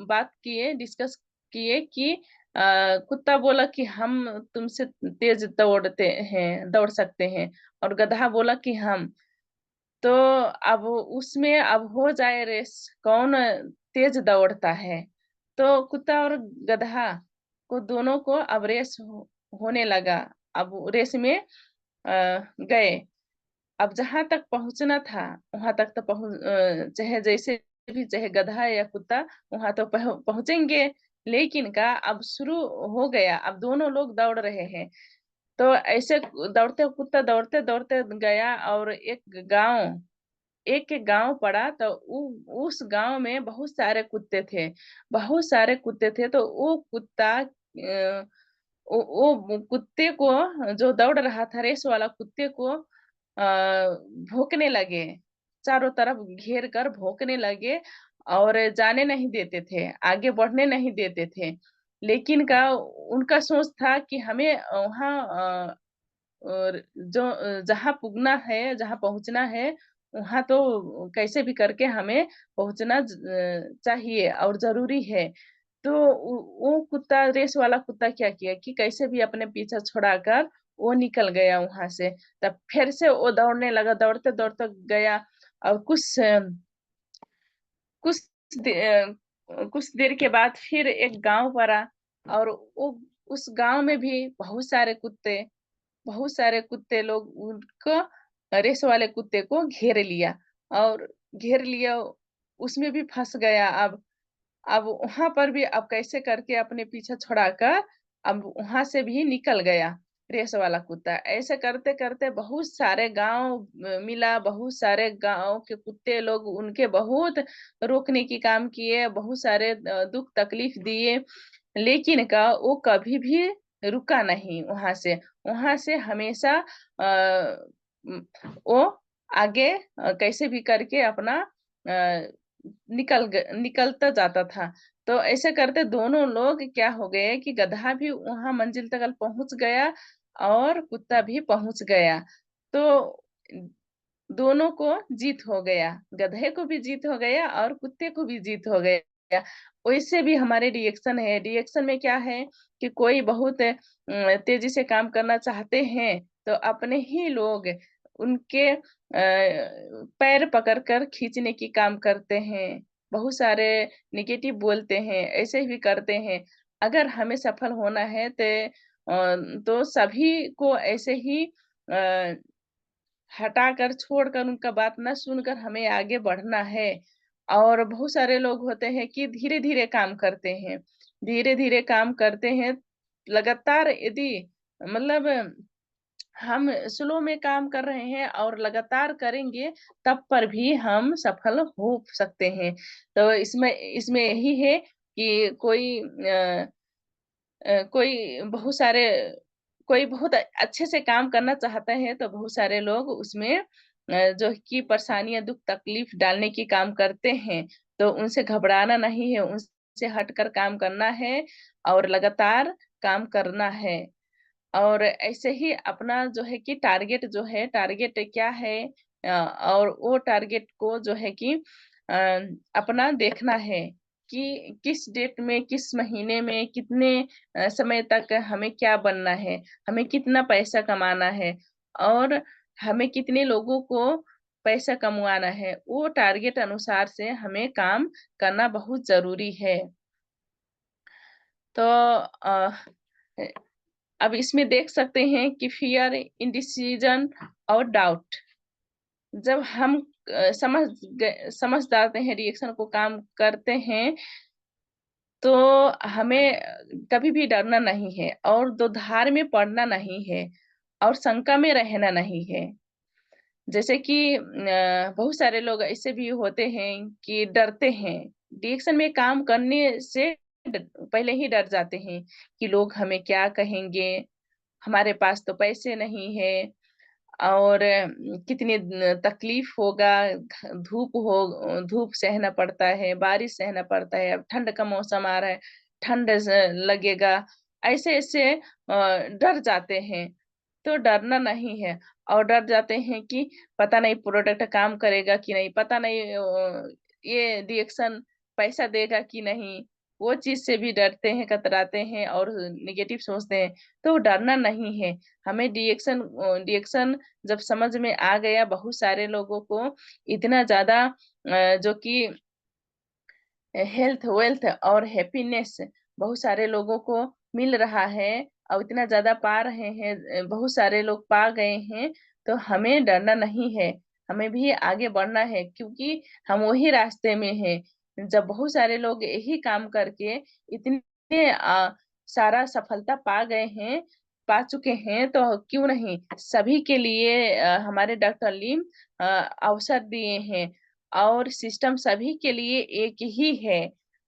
बात किए, डिस्कस किए कि कुत्ता बोला कि हम तुमसे तेज दौड़ सकते हैं, और गधा बोला कि हम। तो अब उसमें अब हो जाए रेस, कौन तेज दौड़ता है। तो कुत्ता और गधा को दोनों को अब रेस होने लगा। अब रेस में गए। अब जहां तक पहुंचना था, वहां तक तो चाहे जैसे भी, चाहे गधा या कुत्ता, वहां तो पहुंचेंगे। लेकिन का अब शुरू हो गया, अब दोनों लोग दौड़ रहे हैं। तो ऐसे दौड़ते, कुत्ता दौड़ते दौड़ते गया, और एक गांव पड़ा। तो उस गांव में बहुत सारे कुत्ते थे, बहुत सारे कुत्ते थे। तो वो कुत्ता वो कुत्ते को, जो दौड़ रहा था, रेस वाला कुत्ते को भौंकने लगे, चारों तरफ घेर कर भौंकने लगे, और जाने नहीं देते थे, आगे बढ़ने नहीं देते थे। लेकिन का उनका सोच था कि हमें वहाँ और जहाँ पुगना है, जहाँ पहुंचना है, वहां तो कैसे भी करके हमें पहुंचना चाहिए और जरूरी है। तो वो कुत्ता, रेस वाला कुत्ता क्या किया कि कैसे भी अपने पीछा छुड़ाकर वो निकल गया वहां से। तब फिर से वो दौड़ने लगा, दौड़ते दौड़ते गया, और कुछ कुछ देर के बाद फिर एक गांव पड़ा। और वो उस गांव में भी बहुत सारे कुत्ते लोग उनको, रेस वाले कुत्ते को घेर लिया, और घेर लिया, उसमें भी फंस गया। अब वहां पर भी अब कैसे करके अपने पीछे छुड़ाकर अब वहां से भी निकल गया रेस वाला कुत्ता। ऐसे करते करते बहुत सारे गांव मिला, बहुत सारे गांव के कुत्ते लोग उनके बहुत रोकने की काम किए, बहुत सारे दुख तकलीफ दिए। लेकिन का वो कभी भी रुका नहीं वहां से हमेशा वो आगे कैसे भी करके अपना निकलता जाता था। तो ऐसे करते दोनों लोग क्या हो गए कि गधा भी वहां मंजिल तक पहुंच गया, और कुत्ता भी पहुंच गया। तो दोनों को जीत हो गया, गधे को भी जीत हो गया और कुत्ते को भी जीत हो गया। वैसे भी हमारे रिएक्शन है, रिएक्शन में क्या है कि कोई बहुत तेजी से काम करना चाहते हैं तो अपने ही लोग उनके पैर पकड़कर खींचने की काम करते हैं, बहुत सारे निगेटिव बोलते हैं, ऐसे भी करते हैं। अगर हमें सफल होना है तो सभी को ऐसे ही हटाकर छोड़कर उनका बात न सुनकर हमें आगे बढ़ना है। और बहुत सारे लोग होते हैं कि धीरे धीरे काम करते हैं, धीरे धीरे काम करते हैं। लगातार यदि मतलब हम स्लो में काम कर रहे हैं और लगातार करेंगे तब पर भी हम सफल हो सकते हैं। तो इसमें इसमें यही है कि कोई बहुत सारे कोई बहुत अच्छे से काम करना चाहता है तो बहुत सारे लोग उसमें जो कि परेशानियां दुख तकलीफ डालने की काम करते हैं। तो उनसे घबराना नहीं है, उनसे हटकर काम करना है और लगातार काम करना है। और ऐसे ही अपना जो है कि टारगेट क्या है, और वो टारगेट को जो है कि अ, अपना देखना है कि किस डेट में किस महीने में कितने समय तक हमें क्या बनना है, हमें कितना पैसा कमाना है और हमें कितने लोगों को पैसा कमवाना है। वो टारगेट अनुसार से हमें काम करना बहुत जरूरी है। तो अब इसमें देख सकते हैं कि फियर, इंडिसीजन और डाउट। जब हम समझ जाते हैं, रिएक्शन को काम करते हैं, तो हमें कभी भी डरना नहीं है और दो धार में पड़ना नहीं है और शंका में रहना नहीं है। जैसे कि बहुत सारे लोग ऐसे भी होते हैं कि डरते हैं, रिएक्शन में काम करने से पहले ही डर जाते हैं कि लोग हमें क्या कहेंगे, हमारे पास तो पैसे नहीं है और कितनी तकलीफ होगा, धूप सहना पड़ता है, बारिश सहना पड़ता है, अब ठंड का मौसम आ रहा है, लगेगा, ऐसे ऐसे डर जाते हैं। तो डरना नहीं है। और डर जाते हैं कि पता नहीं प्रोडक्ट काम करेगा कि नहीं, पता नहीं ये रिएक्शन पैसा देगा कि नहीं, वो चीज से भी डरते हैं, कतराते हैं और निगेटिव सोचते हैं। तो डरना नहीं है। हमें रिएक्शन जब समझ में आ गया, बहुत सारे लोगों को इतना ज्यादा जो कि हेल्थ वेल्थ और हैप्पीनेस बहुत सारे लोगों को मिल रहा है और इतना ज्यादा पा रहे हैं, बहुत सारे लोग पा गए हैं। तो हमें डरना नहीं है, हमें भी आगे बढ़ना है क्योंकि हम वही रास्ते में हैं। जब बहुत सारे लोग यही काम करके इतने सारा सफलता पा गए हैं, पा चुके हैं, तो क्यों नहीं सभी के लिए हमारे डॉक्टर लीम अवसर दिए हैं। और सिस्टम सभी के लिए एक ही है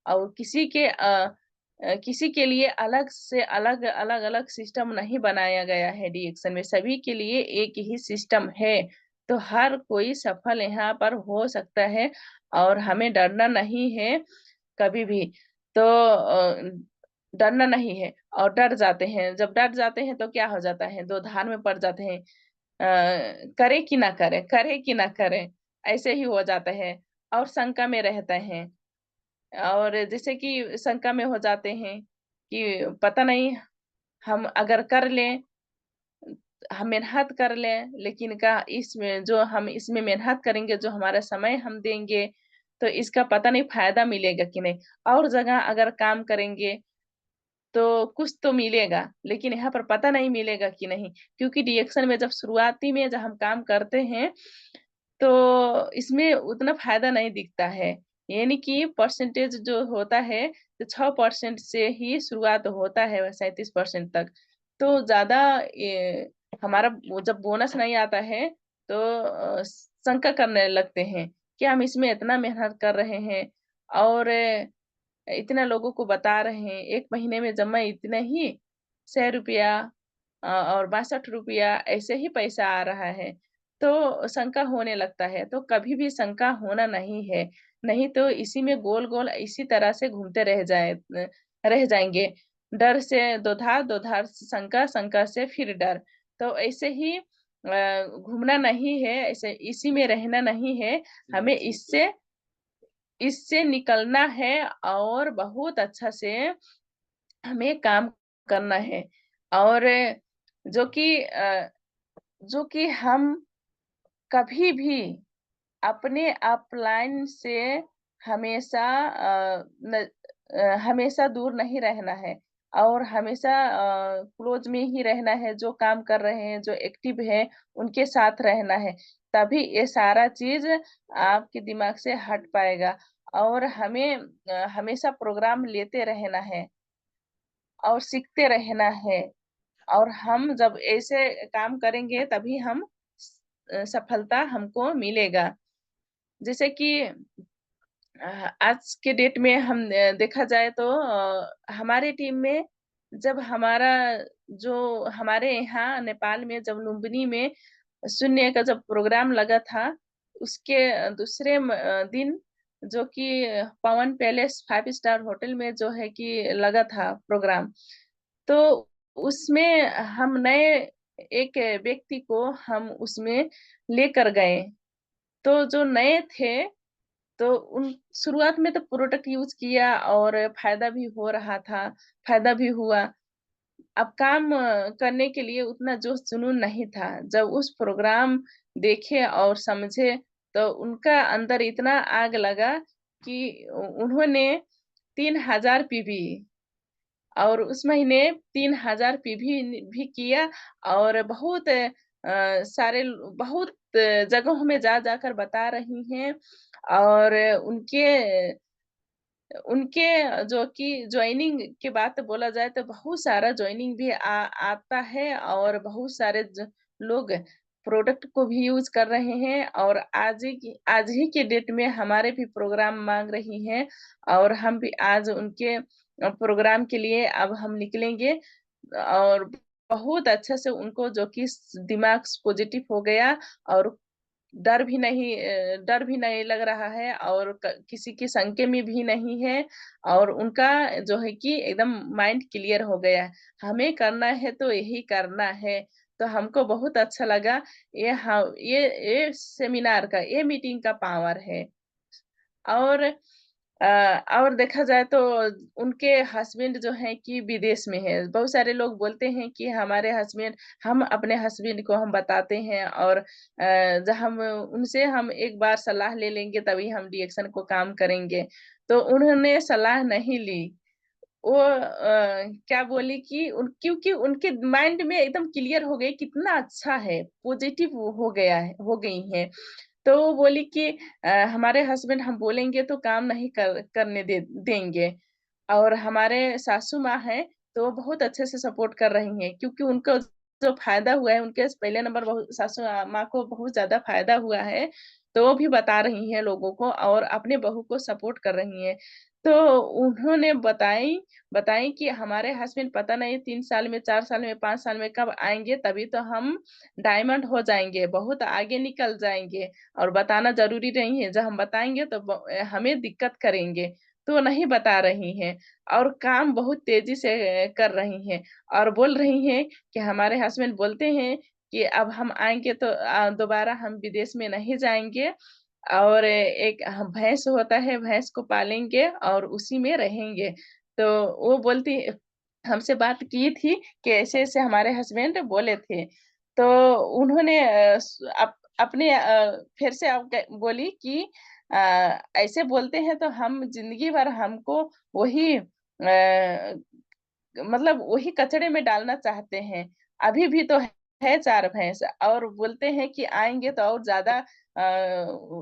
और किसी के लिए अलग से अलग अलग अलग सिस्टम नहीं बनाया गया है। रिएक्शन में सभी के लिए एक ही सिस्टम है। तो हर कोई सफल यहाँ पर हो सकता है और हमें डरना नहीं है कभी भी। तो डरना नहीं है। और डर जाते हैं, जब डर जाते हैं तो क्या हो जाता है, दो धार में पड़ जाते हैं, करे कि ना करे, करे कि ना करे, ऐसे ही हो जाता है और शंका में रहते हैं। और जैसे कि शंका में हो जाते हैं कि पता नहीं, हम अगर कर लें, हम मेहनत कर लें, लेकिन का इसमें जो हम इसमें मेहनत करेंगे, जो हमारा समय हम देंगे, तो इसका पता नहीं फायदा मिलेगा कि नहीं। और जगह अगर काम करेंगे तो कुछ तो मिलेगा, लेकिन यहाँ पर पता नहीं मिलेगा कि नहीं, क्योंकि रिएक्शन में जब शुरुआती में जब हम काम करते हैं तो इसमें उतना फायदा नहीं दिखता है। यानी कि परसेंटेज जो होता है तो 6% से ही शुरुआत होता है 37% तक। तो ज्यादा हमारा जब बोनस नहीं आता है तो शंका करने लगते हैं कि हम इसमें इतना मेहनत कर रहे हैं और इतना लोगों को बता रहे हैं, एक महीने में जमा इतना ही 100 रुपया और 62 रुपया ऐसे ही पैसा आ रहा है। तो शंका होने लगता है। तो कभी भी शंका होना नहीं है, नहीं तो इसी में गोल गोल इसी तरह से घूमते रह जाएंगे। डर से दो धार, दो धार से शंका, शंका से फिर डर। तो ऐसे ही घूमना नहीं है, ऐसे इसी में रहना नहीं है, हमें इससे इससे निकलना है और बहुत अच्छा से हमें काम करना है। और जो कि जो कि हम कभी भी अपने अपलाइन से हमेशा हमेशा दूर नहीं रहना है और हमेशा क्लोज में ही रहना है। जो काम कर रहे हैं, जो एक्टिव है, उनके साथ रहना है। तभी ये सारा चीज आपके दिमाग से हट पाएगा। और हमें हमेशा प्रोग्राम लेते रहना है और सीखते रहना है। और हम जब ऐसे काम करेंगे तभी हम सफलता हमको मिलेगा। जैसे कि आज के डेट में हम देखा जाए तो हमारे टीम में जब हमारे यहाँ नेपाल में जब लुम्बिनी में शून्य का जब प्रोग्राम लगा था, उसके दूसरे दिन जो कि पवन पैलेस 5 स्टार होटल में जो है कि लगा था प्रोग्राम, तो उसमें हम नए एक व्यक्ति को हम उसमें लेकर गए। तो जो नए थे, तो उन शुरुआत में तो प्रोडक्ट यूज किया और फायदा भी हो रहा था, फायदा भी हुआ। अब काम करने के लिए उतना जोश जुनून नहीं था। जब उस प्रोग्राम देखे और समझे तो उनका अंदर इतना आग लगा कि उन्होंने 3000 पीवी और उस महीने 3000 पीवी भी किया। और बहुत जगहों में जा जाकर बता रही हैं। और उनके उनके जो कि ज्वाइनिंग की बात बोला जाए तो बहुत सारा ज्वाइनिंग भी आता है और बहुत सारे लोग प्रोडक्ट को भी यूज कर रहे हैं। और आज ही के डेट में हमारे भी प्रोग्राम मांग रही हैं और हम भी आज उनके प्रोग्राम के लिए अब हम निकलेंगे। और बहुत अच्छे से उनको जो कि दिमाग पॉजिटिव हो गया और डर भी नहीं लग रहा है और किसी की संके में भी नहीं है। और उनका जो है कि एकदम माइंड क्लियर हो गया है, हमें करना है तो यही करना है। तो हमको बहुत अच्छा लगा। ये सेमिनार का, ये मीटिंग का पावर है। और और देखा जाए तो उनके हस्बैंड जो है कि विदेश में है। बहुत सारे लोग बोलते हैं कि हमारे हस्बैंड, हम अपने हस्बैंड को हम बताते हैं और जब हम उनसे हम एक बार सलाह ले लेंगे तभी हम डिएक्शन को काम करेंगे। तो उन्होंने सलाह नहीं ली। वो क्या बोली कि क्योंकि उनके माइंड में एकदम क्लियर हो गई, कितना अच्छा है, पॉजिटिव हो गई है। तो वो बोली कि हमारे हस्बैंड हम बोलेंगे तो काम नहीं करने देंगे। और हमारे सासू माँ है तो वो बहुत अच्छे से सपोर्ट कर रही हैं, क्योंकि उनको जो फायदा हुआ है, उनके पहले नंबर बहुत सासू माँ को बहुत ज्यादा फायदा हुआ है। तो वो भी बता रही हैं लोगों को और अपने बहू को सपोर्ट कर रही हैं। तो उन्होंने बताई बताई कि हमारे हस्बैंड पता नहीं 3 साल में, 4 साल में, 5 साल में कब आएंगे, तभी तो हम डायमंड हो जाएंगे, बहुत आगे निकल जाएंगे। और बताना जरूरी नहीं है, जब हम बताएंगे तो हमें दिक्कत करेंगे। तो वो नहीं बता रही हैं और काम बहुत तेजी से कर रही हैं। और बोल रही हैं कि हमारे हस्बैंड बोलते हैं कि अब हम आएंगे तो दोबारा हम विदेश में नहीं जाएंगे। और एक भैंस होता है, भैंस को पालेंगे और उसी में रहेंगे। तो वो बोलती, हमसे बात की थी कि ऐसे ऐसे हमारे हस्बैंड बोले थे। तो उन्होंने अपने फिर से बोली कि ऐसे बोलते हैं तो हम जिंदगी भर हमको वही मतलब वही कचड़े में डालना चाहते हैं। अभी भी तो है 4 भैंस और बोलते हैं कि आएंगे तो और ज्यादा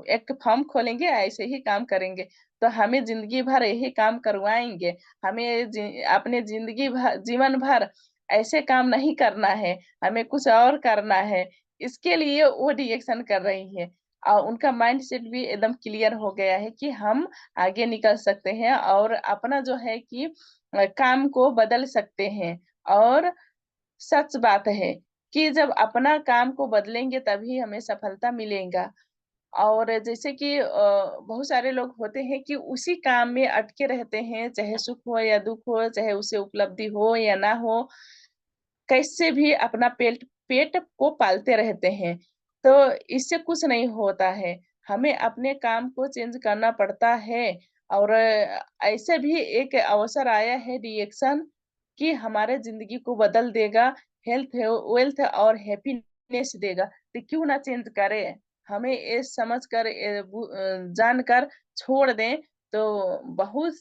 एक फॉर्म खोलेंगे, ऐसे ही काम करेंगे। तो हमें जिंदगी भर यही काम करवाएंगे। हमें अपने जिंदगी भर, जीवन भर ऐसे काम नहीं करना है, हमें कुछ और करना है। इसके लिए वो रिएक्शन कर रही है। और उनका माइंड सेट भी एकदम क्लियर हो गया है कि हम आगे निकल सकते हैं और अपना जो है कि काम को बदल सकते हैं। और सच बात है कि जब अपना काम को बदलेंगे तभी हमें सफलता मिलेगा। और जैसे कि बहुत सारे लोग होते हैं कि उसी काम में अटके रहते हैं, चाहे सुख हो या दुख हो, चाहे उसे उपलब्धि हो या ना हो, कैसे भी अपना पेट पेट को पालते रहते हैं। तो इससे कुछ नहीं होता है, हमें अपने काम को चेंज करना पड़ता है। और ऐसे भी एक अवसर आया है रिएक्शन कि हमारे जिंदगी को बदल देगा, हेल्थ वेल्थ और हैप्पीनेस देगा, तो क्यों ना चेंज करें। हमें ये समझ कर जान कर छोड़ दें तो बहुत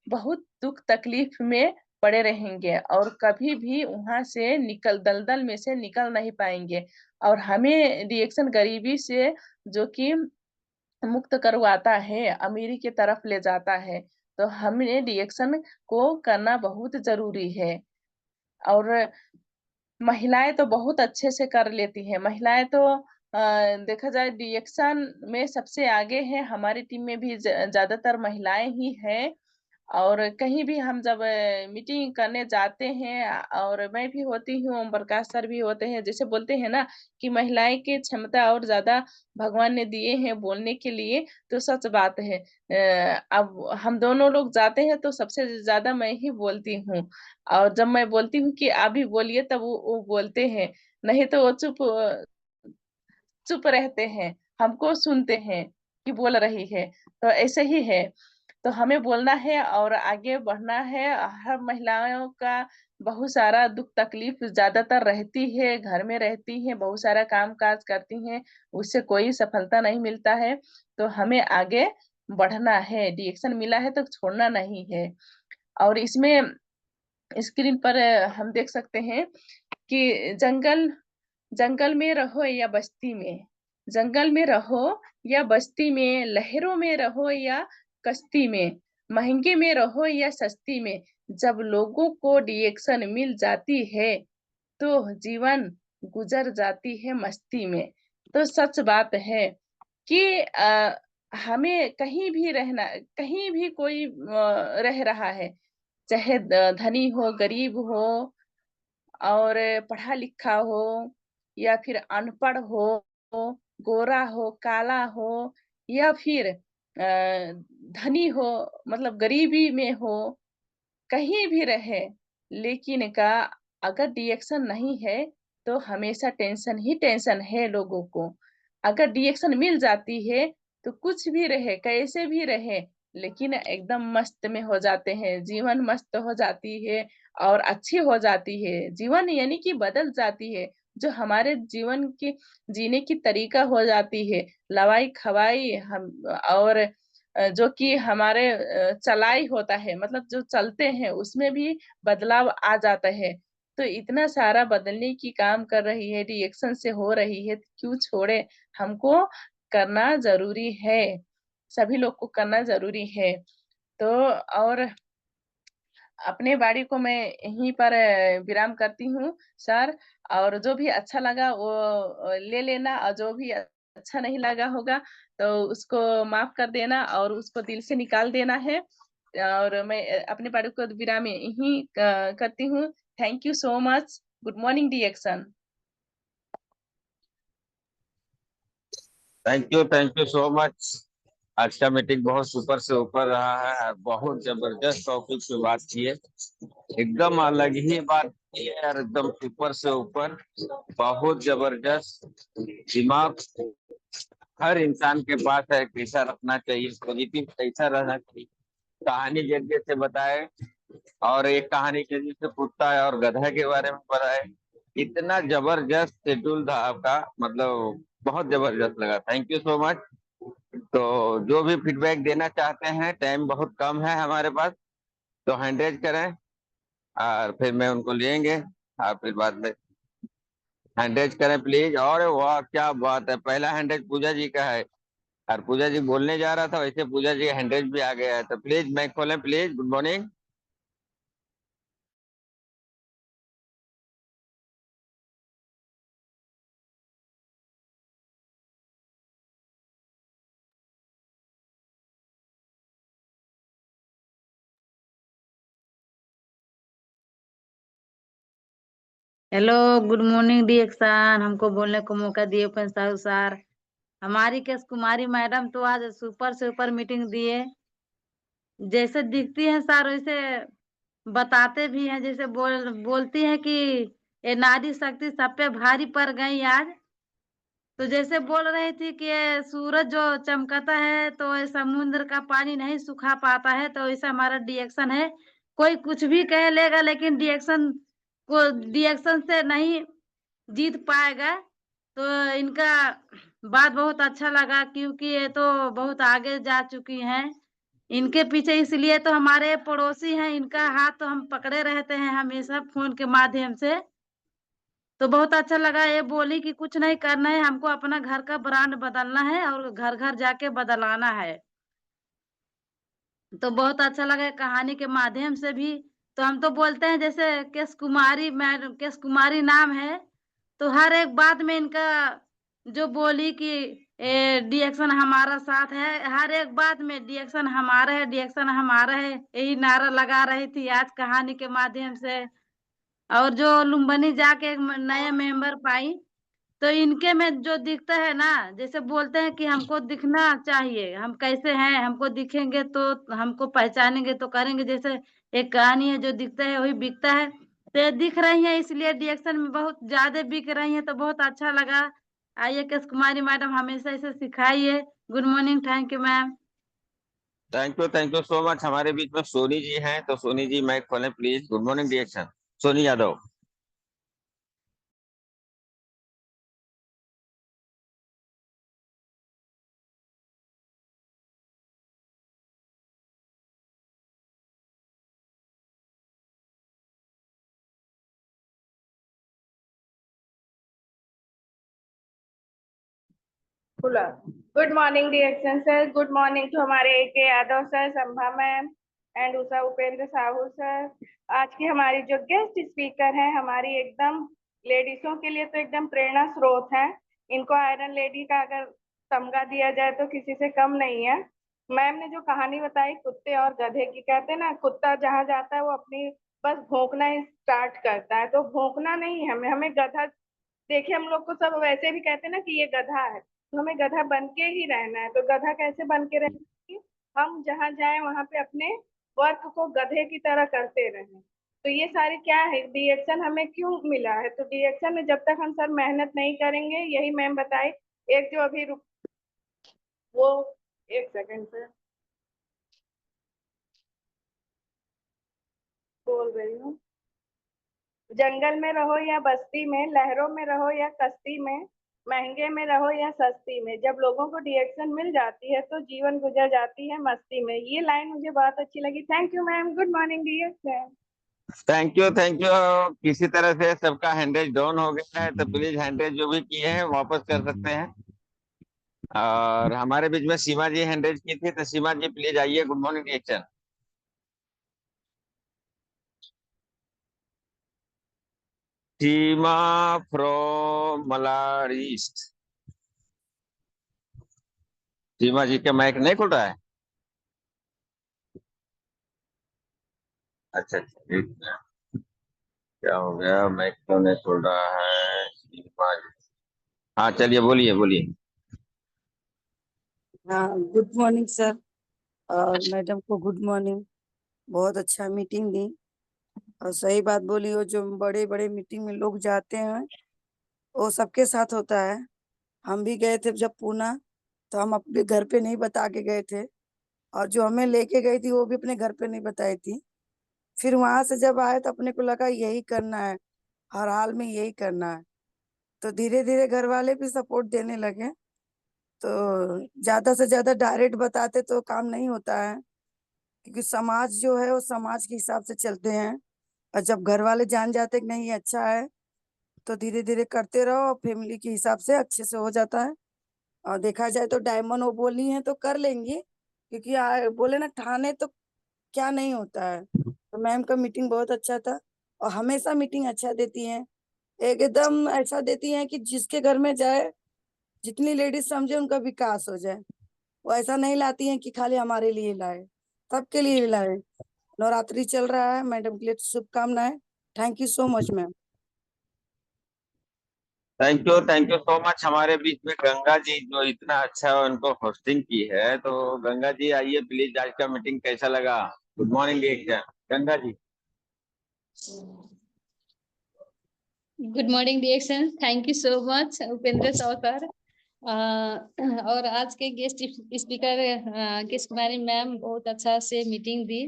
बहुत दुख तकलीफ में पड़े रहेंगे और कभी भी वहां से निकल दलदल में से निकल नहीं पाएंगे। और हमें रिएक्शन गरीबी से जो कि मुक्त करवाता है, अमीरी की तरफ ले जाता है। तो हमें रिएक्शन को करना बहुत जरूरी है। और महिलाएं तो बहुत अच्छे से कर लेती हैं, महिलाएं तो देखा जाए रिएक्शन में सबसे आगे है, हमारी टीम में भी ज्यादातर महिलाएं ही हैं। और कहीं भी हम जब मीटिंग करने जाते हैं, और मैं भी होती हूँ, ओम प्रकाश सर भी होते हैं, जैसे बोलते हैं ना कि महिलाएं की क्षमता और ज्यादा भगवान ने दिए हैं बोलने के लिए, तो सच बात है। अब हम दोनों लोग जाते हैं तो सबसे ज्यादा मैं ही बोलती हूँ। और जब मैं बोलती हूँ कि आप भी बोलिए, तब वो बोलते हैं, नहीं तो वो चुप चुप रहते हैं, हमको सुनते हैं कि बोल रही है। तो ऐसे ही है, तो हमें बोलना है और आगे बढ़ना है। हर महिलाओं का बहुत सारा दुख तकलीफ ज्यादातर रहती है, घर में रहती है, बहुत सारा काम काज करती हैं, उससे कोई सफलता नहीं मिलता है। तो हमें आगे बढ़ना है, रिएक्शन मिला है तो छोड़ना नहीं है। और इसमें स्क्रीन पर हम देख सकते हैं कि जंगल जंगल में रहो या बस्ती में, जंगल में रहो या बस्ती में, लहरों में रहो या कश्ती में, महंगे में रहो या सस्ती में, जब लोगों को रिएक्शन मिल जाती है तो जीवन गुजर जाती है मस्ती में। तो सच बात है कि हमें कहीं भी रहना, कहीं भी कोई रह रहा है, चाहे धनी हो गरीब हो, और पढ़ा लिखा हो या फिर अनपढ़ हो, गोरा हो काला हो, या फिर धनी हो, मतलब गरीबी में हो, कहीं भी रहे, लेकिन का अगर रिएक्शन नहीं है तो हमेशा टेंशन ही टेंशन है लोगों को। अगर रिएक्शन मिल जाती है तो कुछ भी रहे, कैसे भी रहे, लेकिन एकदम मस्त में हो जाते हैं, जीवन मस्त हो जाती है और अच्छी हो जाती है, जीवन यानी कि बदल जाती है। जो हमारे जीवन की जीने की तरीका हो जाती है, लवाई खवाई हम, और जो कि हमारे चलाई होता है, मतलब जो चलते हैं उसमें भी बदलाव आ जाता है। तो इतना सारा बदलने की काम कर रही है, रिएक्शन से हो रही है, तो क्यों छोड़े। हमको करना जरूरी है, सभी लोग को करना जरूरी है। तो और अपने बाड़ी को मैं यहीं पर विराम करती हूँ सर। और जो भी अच्छा लगा वो ले लेना, और जो भी अच्छा नहीं लगा होगा तो उसको माफ कर देना और उसको दिल से निकाल देना है। और मैं अपने बाड़ी को विराम यहीं करती हूँ। Thank you so much. Good morning reaction. Thank you so much. आज का मीटिंग बहुत सुपर से ऊपर रहा है और बहुत जबरदस्त टॉपिक पे बात की है। एकदम अलग ही बात की है और एकदम सुपर से ऊपर, बहुत जबरदस्त। दिमाग हर इंसान के पास है, कैसा रखना चाहिए, पॉजिटिव कैसा रहना चाहिए, कहानी जरिए से बताए। और एक कहानी के जरिए से कुत्ता है और गधा के बारे में बताए। इतना जबरदस्त शेड्यूल था आपका, मतलब बहुत जबरदस्त लगा। Thank you so much. तो जो भी फीडबैक देना चाहते हैं, टाइम बहुत कम है हमारे पास, तो हैंड रेज करें और फिर मैं उनको लेंगे और फिर बाद में हैंड रेज करें प्लीज। और वाह क्या बात है, पहला हैंड रेज पूजा जी का है और पूजा जी बोलने जा रहा था, वैसे पूजा जी हैंड रेज भी आ गया है। तो प्लीज माइक खोलें please. Good morning. Hello, good morning diction. हमको बोलने को मौका दिए पंसाल सर। हमारी केस कुमारी मैडम तो आज सुपर से ऊपर मीटिंग दिए, जैसे दिखती है सर वैसे बताते भी हैं, जैसे बोलती है कि ये नारी शक्ति सब पे भारी पड़ गई आज। तो जैसे बोल रही थी कि ये सूरज जो चमकता है तो ये समुद्र का पानी नहीं सुखा पाता है, तो ऐसा हमारा डिएक्शन है। कोई कुछ भी कह लेगा लेकिन डिएक्शन से नहीं जीत पाएगा। तो इनका बात बहुत अच्छा लगा, क्योंकि ये तो बहुत आगे जा चुकी हैं। इनके पीछे इसलिए तो हमारे पड़ोसी हैं, इनका हाथ तो हम पकड़े रहते हैं हमेशा फोन के माध्यम से। तो बहुत अच्छा लगा। ये बोली कि कुछ नहीं करना है, हमको अपना घर का ब्रांड बदलना है और घर घर जाके बदलाना है। तो बहुत अच्छा लगा कहानी के माध्यम से भी। तो हम तो बोलते हैं जैसे केस कुमारी मैडम, केस कुमारी नाम है, तो हर एक बात में इनका जो बोली कि डिएक्शन हमारा साथ है, हर एक बात में डिएक्शन हमारा है, डिएक्शन हमारा है, यही नारा लगा रही थी आज कहानी के माध्यम से। और जो लुम्बनी जाके एक नया मेंबर पाई, तो इनके में जो दिखता है ना, जैसे बोलते हैं कि हमको दिखना चाहिए, हम कैसे हैं, हमको दिखेंगे तो हमको पहचानेंगे तो करेंगे। जैसे एक कहानी है जो दिखता है वही बिकता है, तो ये दिख रही है इसलिए डिएक्शन में बहुत ज्यादा बिक रही है। तो बहुत अच्छा लगा। आइए केस कुमारी मैडम हमेशा इसे सिखाइए। Good morning. Thank you ma'am. Thank you so much. हमारे बीच में सोनी जी हैं, तो सोनी जी माइक खोलें please. Good morning diction, Soni Yadav. खुला। Good morning diction sir, good morning to हमारे AK Yadav sir, Sambha ma'am and Usha Upendra Sahu sir. आज की हमारी जो गेस्ट स्पीकर हैं, हमारी एकदम लेडीजों के लिए तो एकदम प्रेरणा स्रोत है। इनको आयरन लेडी का अगर तमगा दिया जाए तो किसी से कम नहीं है। मैम ने जो कहानी बताई कुत्ते और गधे की, कहते हैं ना कुत्ता जहां जाता है वो अपनी बस भौंकना ही स्टार्ट करता है, तो भौंकना नहीं, हमें हमें गधा देखिए, हम लोग को सब वैसे भी कहते हैं ना कि ये गधा है, तो हमें गधा बन के ही रहना है। तो गधा कैसे बन के रहना है कि हम जहाँ जाए वहां पे अपने वर्क को गधे की तरह करते रहें। तो ये सारी क्या है, डिएक्शन हमें क्यों मिला है? तो डिएक्शन में जब तक हम सर मेहनत नहीं करेंगे, यही मैम बताई। एक जो अभी वो, एक सेकंड से बोल रही हूँ, जंगल में रहो या बस्ती में, लहरों में रहो या कश्ती में, महंगे में रहो या सस्ती में, जब लोगों को डिएक्शन मिल जाती है तो जीवन गुजर जाती है मस्ती में। ये लाइन मुझे बहुत अच्छी लगी। Thank you ma'am. Good morning dear. Thank you thank you. किसी तरह से सबका हैंडरेज डाउन हो गया है, तो प्लीज हैंडरेज जो भी किए हैं वापस कर सकते हैं। और हमारे बीच में सीमा जी हैंडरेज की थी, तो सीमा जी प्लीज आइए। Good morning diction. Seema from Malad east. Seema ji का माइक नहीं खुल रहा है? अच्छा अच्छा, एक मिनट। क्या हो गया, माइक क्यों नहीं खुल रहा है सीमा जी? हाँ चलिए, बोलिए बोलिए। हाँ, गुड मॉर्निंग सर, और मैडम को गुड मॉर्निंग। बहुत अच्छा मीटिंग दी और सही बात बोली हो। जो बड़े बड़े मीटिंग में लोग जाते हैं वो सबके साथ होता है। हम भी गए थे जब पूना, तो हम अपने घर पे नहीं बता के गए थे, और जो हमें लेके गई थी वो भी अपने घर पे नहीं बताई थी। फिर वहां से जब आए तो अपने को लगा यही करना है, हर हाल में यही करना है। तो धीरे धीरे घर वाले भी सपोर्ट देने लगे। तो ज्यादा से ज्यादा डायरेक्ट बताते तो काम नहीं होता है, क्योंकि समाज जो है वो समाज के हिसाब से चलते हैं। और जब घर वाले जान जाते कि नहीं ये अच्छा है, तो धीरे धीरे करते रहो और फैमिली के हिसाब से अच्छे से हो जाता है। और देखा जाए तो डायमंड वो बोली है तो कर लेंगी, क्योंकि बोले ना ठाने तो क्या नहीं होता है। तो मैम का मीटिंग बहुत अच्छा था, और हमेशा मीटिंग अच्छा देती हैं। एकदम ऐसा देती हैं कि जिसके घर में जाए, जितनी लेडीज समझे उनका विकास हो जाए। वो ऐसा नहीं लाती हैं कि खाली हमारे लिए लाए, सबके लिए लाए। नवरात्रि चल रहा है, मैडम के लिए शुभकामनाएं। Thank you so much ma'am. Thank you so much. हमारे बीच में गंगा जी जो इतना अच्छा उनको होस्टिंग की है, तो गंगा जी आइए प्लीज, आज का मीटिंग कैसा लगा? Good morning Ganga ji. Good morning diction, thank you so much Upendra Sao sir. और आज के गेस्ट स्पीकर किस कुमारी मैम बहुत अच्छा से मीटिंग दी।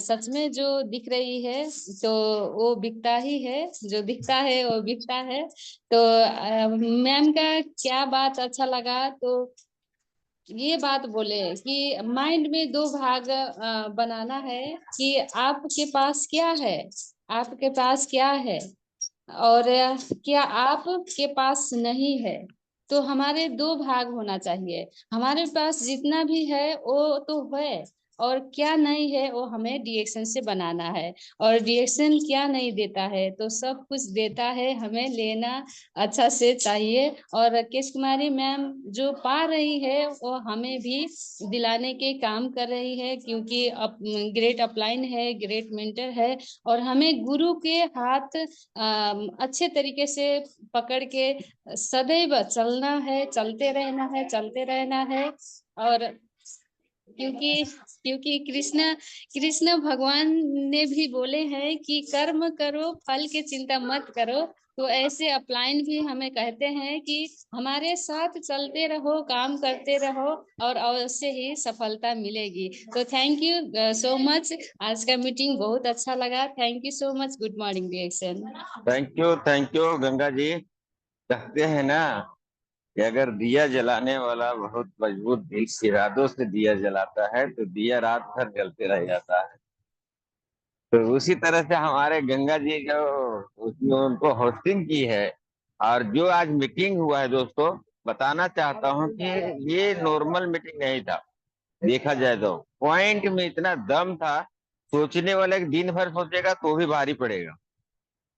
सच में जो दिख रही है तो वो बिकता ही है, जो दिखता है वो बिकता है। तो मैम का क्या बात अच्छा लगा, तो ये बात बोले कि माइंड में दो भाग बनाना है कि आपके पास क्या है, आपके पास क्या है और क्या आपके पास नहीं है। तो हमारे दो भाग होना चाहिए, हमारे पास जितना भी है वो तो है, और क्या नहीं है वो हमें डिएक्शन से बनाना है। और डिएक्शन क्या नहीं देता है, तो सब कुछ देता है, हमें लेना अच्छा से चाहिए। और केश कुमारी मैम जो पा रही है वो हमें भी दिलाने के काम कर रही है, क्योंकि ग्रेट अपलाइन है, ग्रेट मेंटर है। और हमें गुरु के हाथ अच्छे तरीके से पकड़ के सदैव चलना है, चलते रहना है, चलते रहना है। और क्योंकि क्योंकि कृष्ण कृष्ण भगवान ने भी बोले हैं कि कर्म करो, फल की चिंता मत करो। तो ऐसे अपलाइन भी हमें कहते हैं कि हमारे साथ चलते रहो, काम करते रहो, और अवश्य ही सफलता मिलेगी। तो थैंक यू सो मच, आज का मीटिंग बहुत अच्छा लगा। Thank you so much, good morning diction. Thank you Ganga ji. कहते हैं ना कि अगर दिया जलाने वाला बहुत मजबूत दिल से इरादों से दिया जलाता है तो दिया रात भर जलते रह जाता है। तो उसी तरह से हमारे गंगा जी जो उसने उनको होस्टिंग की है, और जो आज मीटिंग हुआ है दोस्तों, बताना चाहता हूँ कि ये नॉर्मल मीटिंग नहीं था। देखा जाए तो पॉइंट में इतना दम था, सोचने वाला एक दिन भर सोचेगा तो भी भारी पड़ेगा,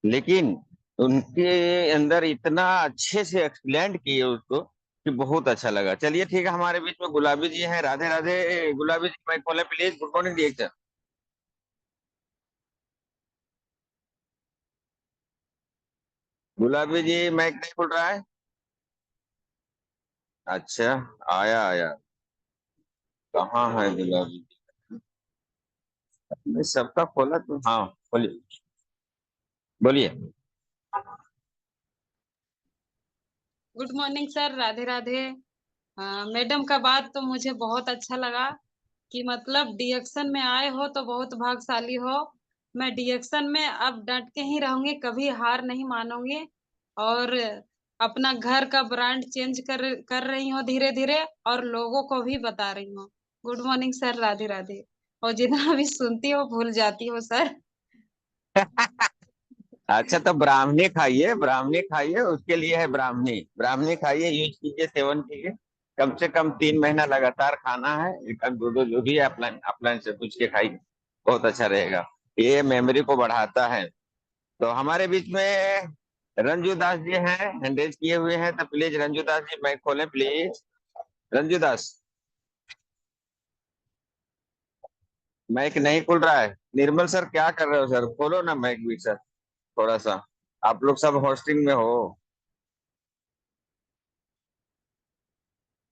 लेकिन उनके अंदर इतना अच्छे से एक्सप्लेन किए उसको कि बहुत अच्छा लगा। चलिए ठीक है, हमारे बीच में गुलाबी जी हैं। राधे राधे गुलाबी जी, माइक खोले please. Good morning director. Gulabi ji mike नहीं खुल रहा है। अच्छा, आया आया। कहाँ है गुलाबी जी? मैं सबका खोला तो, हाँ बोलिए बोलिए। Good morning sir, Radhe Radhe. Madam का बात तो मुझे बहुत अच्छा लगा कि मतलब डिएक्शन में आए हो तो बहुत भाग्यशाली हो। मैं डिएक्शन में अब डट के ही रहूंगी, कभी हार नहीं मानूंगी। और अपना घर का ब्रांड चेंज कर रही हूँ धीरे धीरे, और लोगों को भी बता रही हूँ। Good morning sir, Radhe Radhe. और जितना भी सुनती हो भूल जाती हो सर। अच्छा, तो ब्राह्मणी खाइए, ब्राह्मणी खाइए, उसके लिए है ब्राह्मणी। ब्राह्मणी खाइए, यूज कीजिए, सेवन कीजिए। कम से कम 3 महीना लगातार खाना है, एक दो दो जो भी है अपलाइन अपलाइन से पूछ के खाइए, बहुत अच्छा रहेगा। ये मेमोरी को बढ़ाता है। तो हमारे बीच में रंजू दास जी हैं, हैंड रेज किए हुए हैं, तो प्लीज रंजू दास जी माइक खोलें प्लीज। रंजू दास, माइक नहीं खुल रहा है। निर्मल सर क्या कर रहे हो सर? खोलो ना माइक भी सर, थोड़ा सा। आप लोग सब होस्टिंग में हो।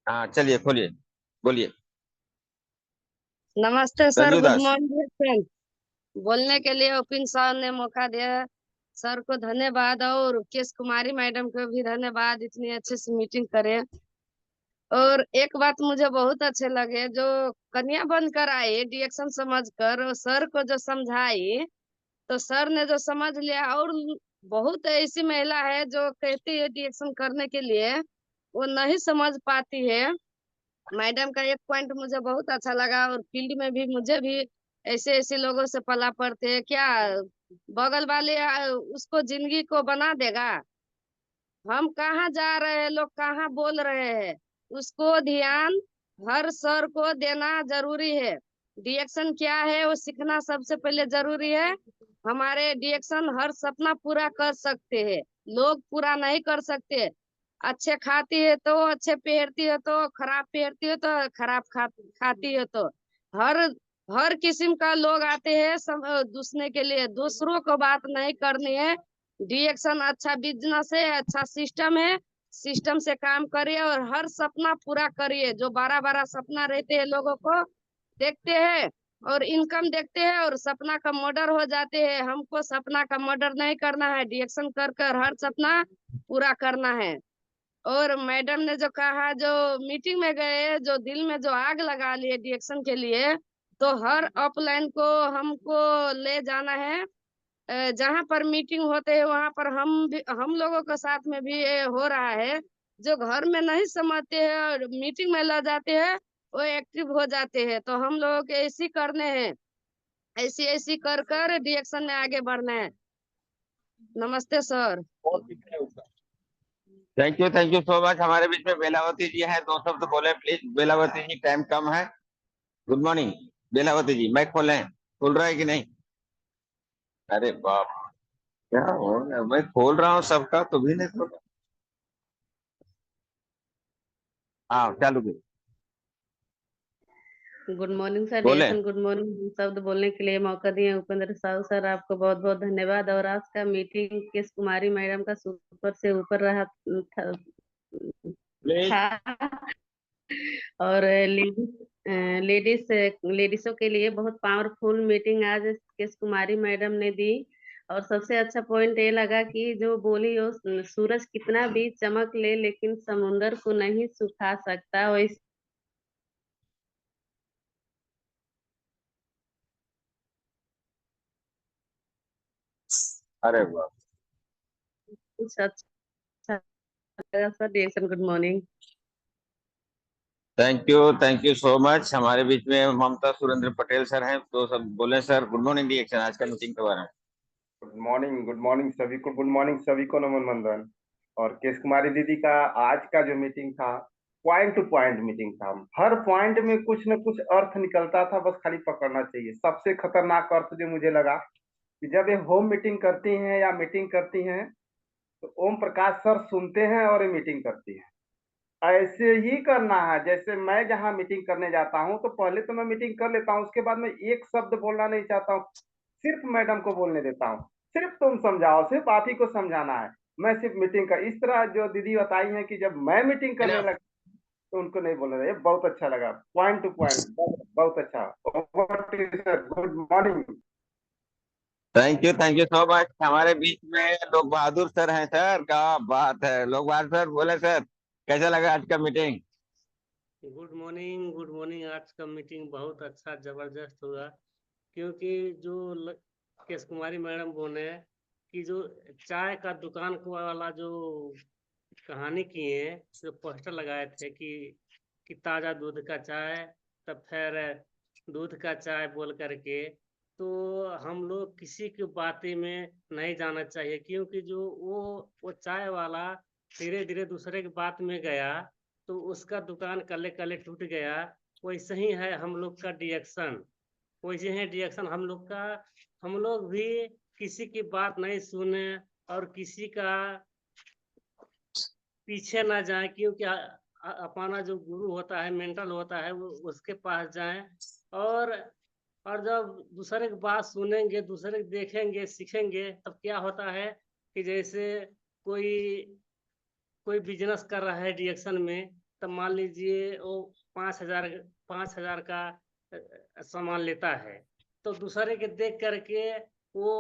हाँ चलिए खोलिए, बोलिए। नमस्ते sir, Ranju good Das. Morning friend. बोलने के लिए ओपिन सर ने मौका दिया, सर को धन्यवाद। और केश कुमारी मैडम को भी धन्यवाद, इतनी अच्छे से मीटिंग करे। और एक बात मुझे बहुत अच्छे लगे, जो कन्या बनकर आई डिएक्शन समझ कर, और सर को जो समझाई तो सर ने जो समझ लिया। और बहुत ऐसी महिला है जो कहती है डिएक्शन करने के लिए, वो नहीं समझ पाती है। मैडम का एक पॉइंट मुझे बहुत अच्छा लगा। और फील्ड में भी मुझे भी ऐसे ऐसे लोगों से पला पड़ते हैं क्या, बगल वाले उसको जिंदगी को बना देगा। हम कहाँ जा रहे हैं, लोग कहाँ बोल रहे हैं, उसको ध्यान हर सर को देना जरूरी है। डिएक्शन क्या है वो सीखना सबसे पहले जरूरी है। हमारे डिएक्शन हर सपना पूरा कर सकते हैं, लोग पूरा नहीं कर सकते। अच्छे खाती है तो अच्छे पहनती है, तो खराब पहनती है तो खराब खाती है। तो हर हर किस्म का लोग आते हैं दूसरे के लिए, दूसरों को बात नहीं करनी है। डिएक्शन अच्छा बिजनेस है, अच्छा सिस्टम है। सिस्टम से काम करिए और हर सपना पूरा करिए। जो बड़ा बड़ा सपना रहते हैं लोगों को देखते हैं और इनकम देखते हैं और सपना का मर्डर हो जाते हैं। हमको सपना का मर्डर नहीं करना है, डिएक्शन कर कर हर सपना पूरा करना है। और मैडम ने जो कहा, जो मीटिंग में गए, जो दिल में जो आग लगा लिए डिएक्शन के लिए, तो हर अपलाइन को हमको ले जाना है। जहाँ पर मीटिंग होते हैं वहां पर हम लोगों के साथ में भी ये हो रहा है। जो घर में नहीं समझते हैं और मीटिंग में ला जाते हैं, वो एक्टिव हो जाते हैं। तो हम लोगों के ऐसी करने हैं, ऐसी ऐसी कर कर डिएक्शन में आगे बढ़ना है। नमस्ते sir. Thank you so much. हमारे बीच में बेलावती जी हैं, 2 शब्द बोले प्लीज। बेलावती जी, टाइम कम है। गुड मॉर्निंग बेलावती जी, माइक खोलें। खुल रहा है कि नहीं? अरे बाप, क्या हो गया? मैं खोल रहा हूँ सबका तो भी नहीं खोल रहा। हाँ चालू करिए। गुड मॉर्निंग सर, बोले। डिएक्शन गुड मॉर्निंग शब्द बोलने के लिए मौका दिए उपेंद्र साहू सर, आपको बहुत बहुत धन्यवाद। और आज का मीटिंग केस कुमारी मैडम का सुपर से ऊपर रहा था। और लेडीजों के लिए बहुत पावरफुल मीटिंग आज केस कुमारी मैडम ने दी। और सबसे अच्छा पॉइंट ये लगा कि जो बोली वो सूरज कितना भी चमक ले लेकिन समुंदर को नहीं सुखा सकता। वैसे अरे बाप, कुछ अच्छा लगा sir. Diction good morning. Thank you so much. हमारे बीच में ममता सुरेंद्र पटेल सर हैं, तो सब बोले सर। गुड मॉर्निंग डिएक्शन, आज का मीटिंग के बारे में। गुड मॉर्निंग सभी को, गुड मॉर्निंग सभी को, नमन मंदन। और केश कुमारी दीदी का आज का जो मीटिंग था, पॉइंट टू पॉइंट मीटिंग था। हर पॉइंट में कुछ न कुछ अर्थ निकलता था, बस खाली पकड़ना चाहिए। सबसे खतरनाक अर्थ जो मुझे लगा कि जब ये होम मीटिंग करती हैं या मीटिंग करती हैं, तो ओम प्रकाश सर सुनते हैं और ये मीटिंग करती है। ऐसे ही करना है। जैसे मैं जहाँ मीटिंग करने जाता हूँ तो पहले तो मैं मीटिंग कर लेता हूँ, उसके बाद मैं एक शब्द बोलना नहीं चाहता हूँ, सिर्फ मैडम को बोलने देता हूँ। सिर्फ तुम समझाओ, सिर्फ आप ही को समझाना है। मैं सिर्फ मीटिंग का इस तरह जो दीदी बताई है कि जब मैं मीटिंग करने लगा तो उनको नहीं बोलना चाहिए। बहुत अच्छा लगा, पॉइंट टू पॉइंट, बहुत अच्छा। Good morning. Thank you so much. हमारे बीच में लोग बहादुर सर हैं सर। क्या बात है, लोग बहादुर सर बोले सर, कैसा लगा आज का मीटिंग? Good morning. आज का मीटिंग बहुत अच्छा जबरदस्त हुआ, क्योंकि जो केश कुमारी मैडम बोले कि जो चाय का दुकान वाला जो कहानी किए, जो पोस्टर लगाए थे कि ताजा दूध का चाय, तब फिर दूध का चाय बोल करके, तो हम लोग किसी की बातें में नहीं जाना चाहिए, क्योंकि जो वो चाय वाला धीरे धीरे दूसरे की बात में गया तो उसका दुकान कले कले टूट गया। वैसे ही है हम लोग का डिएक्शन, वैसे है डिएक्शन हम लोग का। हम लोग भी किसी की बात नहीं सुने और किसी का पीछे ना जाए, क्योंकि अपना जो गुरु होता है, मेंटल होता है, वो उसके पास जाएं। और और जब दूसरे की बात सुनेंगे, दूसरे की देखेंगे, सीखेंगे, तब क्या होता है कि जैसे कोई कोई बिजनेस कर रहा है डिएक्शन में, तब मान लीजिए वो 5,000 का सामान लेता है, तो दूसरे के देख करके वो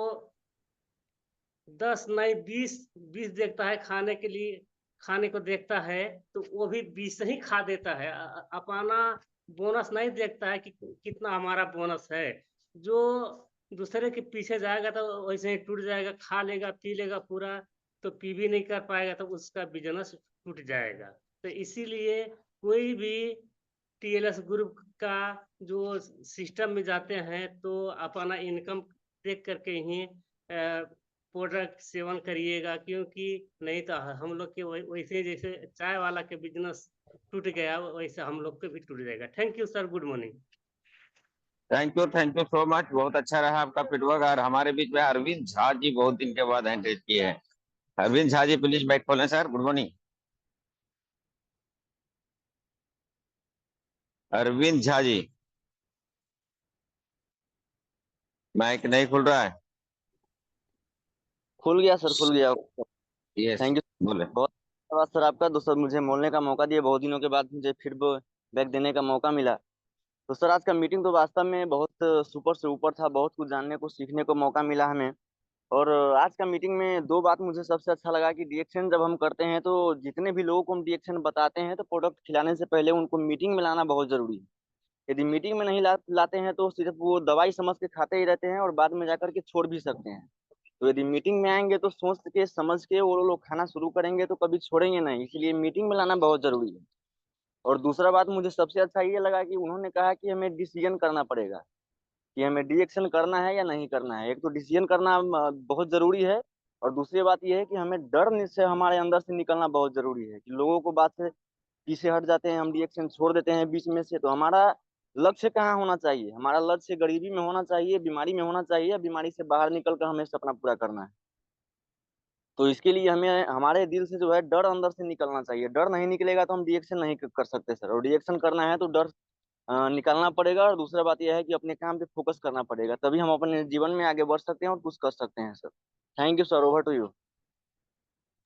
10 नहीं 20 देखता है खाने के लिए, खाने को देखता है तो वो भी 20 ही खा देता है। अपना बोनस नहीं देखता है कि कितना हमारा बोनस है। जो दूसरे के पीछे जाएगा तो वैसे ही टूट जाएगा, खा लेगा पी लेगा पूरा, तो पी भी नहीं कर पाएगा तो उसका बिजनेस टूट जाएगा। तो इसीलिए कोई भी टीएलएस ग्रुप का जो सिस्टम में जाते हैं तो अपना इनकम देख करके ही प्रोडक्ट सेवन करिएगा, क्योंकि नहीं तो हम लोग के वैसे जैसे चाय वाला के बिजनेस टूट गया वैसे हम लोग के भी टूट जाएगा। Thank you sir, good morning. Thank you so much. बहुत अच्छा रहा आपका फीडबैक। और हमारे बीच में अरविंद झा जी बहुत दिन के बाद एंट्री किए हैं। अरविंद झा जी प्लीज माइक खोलें sir. Good morning Arvind Jha ji, mike नहीं खुल रहा है। खुल गया सर, खुल गया। Yes, thank you. बोले। बहुत धन्यवाद सर आपका, दोस्तों मुझे बोलने का मौका दिया, बहुत दिनों के बाद मुझे फिर बैक देने का मौका मिला। तो सर आज का मीटिंग तो वास्तव में बहुत सुपर से ऊपर था, बहुत कुछ जानने को सीखने को मौका मिला हमें। और आज का मीटिंग में दो बात मुझे सबसे अच्छा लगा कि रिएक्शन जब हम करते हैं तो जितने भी लोगों को हम रिएक्शन बताते हैं तो प्रोडक्ट खिलाने से पहले उनको मीटिंग में लाना बहुत जरूरी है। यदि मीटिंग में नहीं लाते हैं तो सिर्फ वो दवाई समझ के खाते ही रहते हैं और बाद में जाकर के छोड़ भी सकते हैं। तो यदि मीटिंग में आएंगे तो सोच के समझ के वो लोग खाना शुरू करेंगे तो कभी छोड़ेंगे नहीं, इसलिए मीटिंग में लाना बहुत जरूरी है। और दूसरा बात मुझे सबसे अच्छा ये लगा कि उन्होंने कहा कि हमें डिसीजन करना पड़ेगा कि हमें डिएक्शन करना है या नहीं करना है। एक तो डिसीजन करना बहुत जरूरी है, और दूसरी बात यह है कि हमें डर से हमारे अंदर से निकलना बहुत जरूरी है कि लोगों को बात से पीछे हट जाते हैं, हम डिएक्शन छोड़ देते हैं बीच में से। तो हमारा लक्ष्य कहाँ होना चाहिए? हमारा लक्ष्य गरीबी में होना चाहिए, बीमारी में होना चाहिए, या बीमारी से बाहर निकल कर हमें सपना पूरा करना है। तो इसके लिए हमें हमारे दिल से जो है डर अंदर से निकलना चाहिए। डर नहीं निकलेगा तो हम रिएक्शन नहीं कर सकते सर, और रिएक्शन करना है तो डर निकालना पड़ेगा। और दूसरा बात यह है कि अपने काम पे फोकस करना पड़ेगा, तभी हम अपने जीवन में आगे बढ़ सकते हैं और कुछ कर सकते हैं sir. Thank you sir, over to you.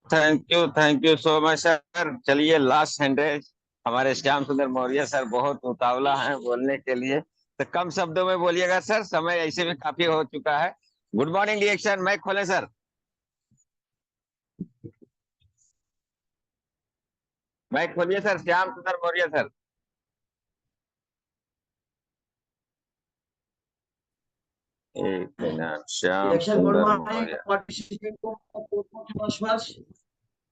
Thank you so much sir. चलिए लास्ट सेंटेंस, हमारे श्याम सुंदर मौर्य सर बहुत उतावला है बोलने के लिए, तो कम शब्दों में बोलिएगा सर, समय ऐसे भी काफी हो चुका है। गुड मॉर्निंग रिएक्शन, माइक खोलें सर। माइक खोलिए सर, श्याम सुंदर मौर्य सर। एक मिनट, श्याम गुड सुंदर मॉर्निंग मौर्य। पार्टिसिपेंट को स्पर्श,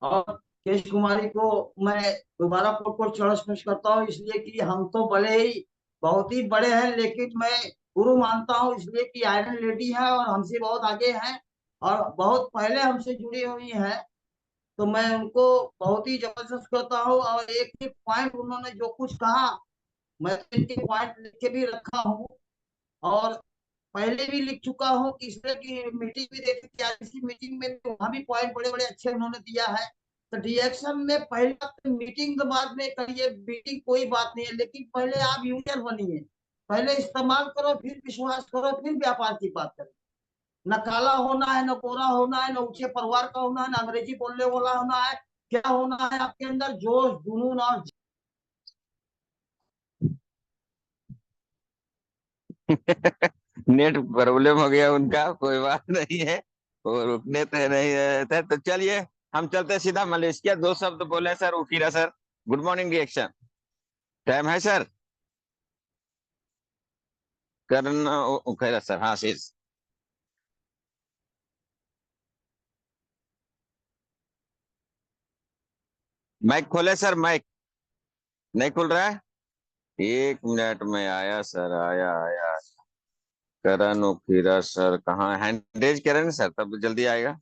और केश कुमारी को मैं दोबारा कोट चढ़ स्पर्श करता हूँ, इसलिए कि हम तो भले ही बहुत ही बड़े हैं लेकिन मैं गुरु मानता हूँ, इसलिए कि आयरन लेडी है और हमसे बहुत आगे हैं और बहुत पहले हमसे जुड़ी हुई हैं। तो मैं उनको बहुत ही जबरदस्त करता हूँ, और एक एक पॉइंट उन्होंने जो कुछ कहा मैं इनके पॉइंट लिख के भी रखा हूँ, और पहले भी लिख चुका हूँ कि इस तरह की मीटिंग भी देखी कि आज की मीटिंग में वहां भी पॉइंट बड़े बड़े अच्छे उन्होंने दिया है। तो रिएक्शन में पहला मीटिंग के बाद में करिए, मीटिंग कोई बात नहीं है, लेकिन पहले आप यूजर बनिए, पहले इस्तेमाल करो, फिर विश्वास करो, फिर व्यापार की बात करो। न काला होना है, न गोरा होना है, न ऊंचे परिवार का होना है, न अंग्रेजी बोलने वाला होना है। क्या होना है आपके अंदर? जोश, जुनून और नेट प्रॉब्लम हो गया उनका, कोई बात नहीं है, वो रुकने तो नहीं रहते। तो चलिए हम चलते सीधा मलेशिया। दो शब्द बोले सर उकीरा sir. Good morning reaction, time है सर? करण उखैरा सर, हाँ शीर्ष। माइक खोले सर, माइक नहीं खुल रहा है। एक मिनट में आया सर, आया आया। करण उखीरा सर कहाँ? हैंडरेज करें सर तब जल्दी आएगा।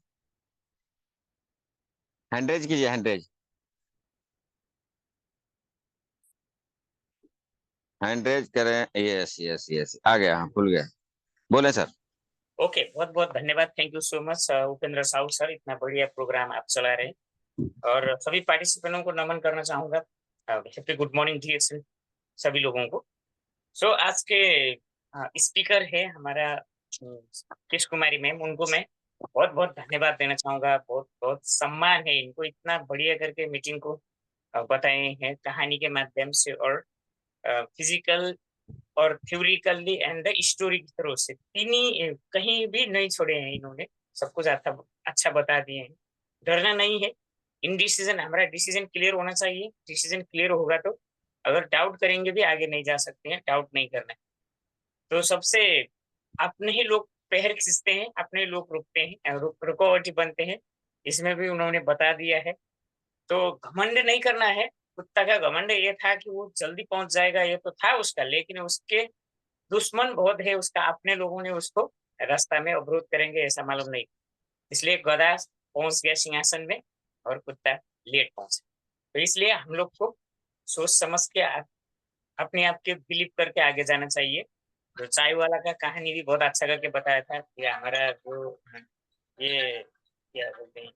हैंडरेज कीजिए, हैंडरेज, हैंडरेज करें। यस यस यस, आ गया, हाँ खुल गया, बोले सर। ओके, बहुत बहुत धन्यवाद, thank you so much Upendra Sahu sir, इतना बढ़िया प्रोग्राम आप चला रहे हैं। और सभी पार्टिसिपेंटों को नमन करना चाहूंगा। हैप्पी गुड मॉर्निंग डी सभी लोगों को। सो आज के स्पीकर है हमारा केश कुमारी मैम, उनको मैं बहुत बहुत धन्यवाद देना चाहूंगा। बहुत बहुत सम्मान है इनको, इतना बढ़िया करके मीटिंग को बताए हैं कहानी के माध्यम से, और फिजिकल और थ्योरिकली एंड स्टोरी की तरह से तीन कहीं भी नहीं छोड़े हैं इन्होंने, सब कुछ अच्छा बता दिए हैं। डरना नहीं है, इन डिसीजन हमारा डिसीजन क्लियर होना चाहिए। डिसीजन क्लियर होगा तो अगर डाउट करेंगे भी आगे नहीं जा सकते हैं, डाउट नहीं करना है। तो सबसे अपने ही लोग पैर खींचते हैं, अपने लोग रुकते हैं, रुकावटी बनते हैं, इसमें भी उन्होंने बता दिया है। तो घमंड नहीं करना है। कुत्ता का घमंड ये था कि वो जल्दी पहुंच जाएगा, ये तो था उसका, लेकिन उसके दुश्मन बहुत है उसका, अपने लोगों ने उसको रास्ता में अवरोध करेंगे ऐसा मालूम नहीं, इसलिए गधा पहुंच गया सिंहासन में और कुत्ता लेट पहुंचा। तो इसलिए हम लोग को सोच समझ के अपने आप के बिलीव करके आगे जाना चाहिए। तो चाय वाला का कहानी भी बहुत अच्छा करके बताया था कि हमारा जो ये क्या बोलते हैं,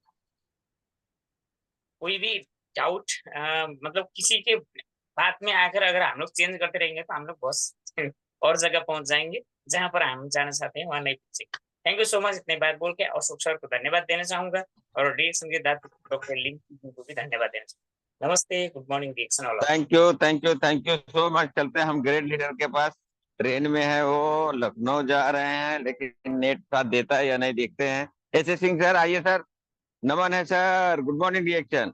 कोई भी डाउट मतलब किसी के बात में आकर अगर हम लोग चेंज करते रहेंगे तो हम लोग बहुत और जगह पहुंच जाएंगे, जहां पर हम जाना चाहते हैं वहां नहीं पहुंचेंगे। Thank you so much. इतनी बात बोल के अशोक सर को धन्यवाद देना चाहूंगा और रिएक्शन के दाता डॉक्टर लिंक को भी धन्यवाद देना चाहूंगा। नमस्ते, good morning reaction all. Thank you so much. चलते हैं हम ग्रेट लीडर के पास। ट्रेन में है, वो लखनऊ जा रहे हैं, लेकिन नेट साथ देता है या नहीं देखते हैं। एस सिंह सर आइए सर। नमन है sir, good morning reaction.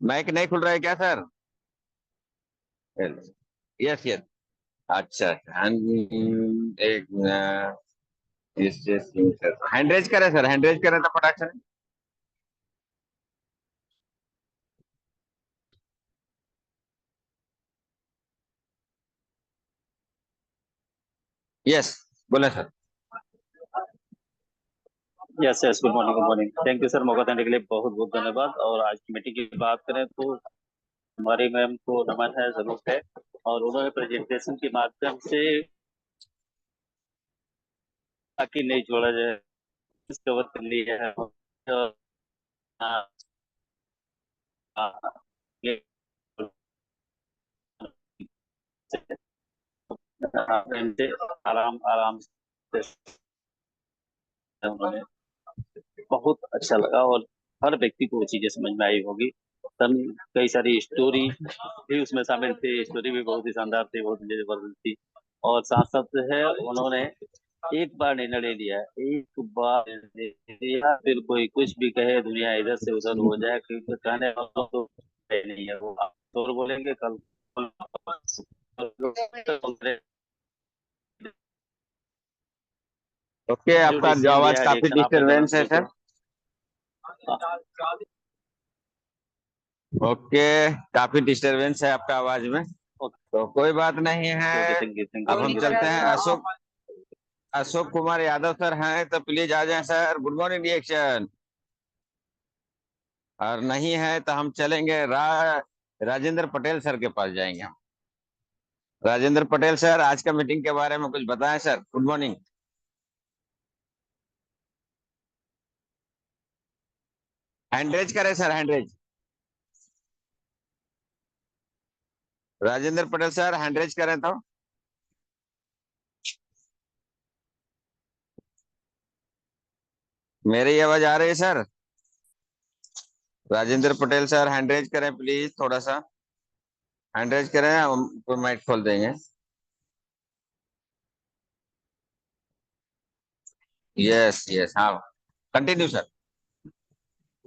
Mike नहीं खुल रहा है क्या सर? Yes yes. अच्छा एक हैंड रेज करें सर, हैंड रेज करें तो फटाक से। यस बोले sir. Yes yes, good morning thank you sir, मौका देने के लिए बहुत बहुत धन्यवाद। और आज की मीटिंग की बात करें तो हमारी मैम को नमन है, जरूरत है, और उन्होंने प्रेजेंटेशन के माध्यम से ताकि नहीं छोड़ा जाए कवर कर लिया है। आराम आराम से उन्होंने बहुत अच्छा लगा और हर व्यक्ति को वो चीजें समझ में आई होगी। कई सारी स्टोरी भी उसमें शामिल थी, स्टोरी भी बहुत ही शानदार थी, बहुत ही जबरदस्त थी। और साथ साथ है उन्होंने एक बार निर्णय लिया, एक बार लिया, फिर कोई कुछ भी कहे दुनिया इधर से उधर हो जाए, क्योंकि कहने वालों तो नहीं है, वो तो बोलेंगे कल ओके, आपका जो आवाज काफी डिस्टरबेंस है सर। ओके, काफी डिस्टरबेंस है आपका आवाज में, तो कोई बात नहीं है। अब हम चलते हैं अशोक कुमार यादव सर हैं तो प्लीज आ जाएं सर। Good morning reaction. और नहीं है तो हम चलेंगे राजेंद्र पटेल सर के पास जाएंगे हम। राजेंद्र पटेल सर, आज का मीटिंग के बारे में कुछ बताएं सर। Good morning. हैंडरेज करें sir, hand raise. Rajendra Patel sir hand raise करें तो। मेरी आवाज आ रही है sir? Rajendra Patel sir hand raise करें प्लीज, थोड़ा सा हैंडरेज करें, हम माइक खोल देंगे। यस यस, हाँ continue sir.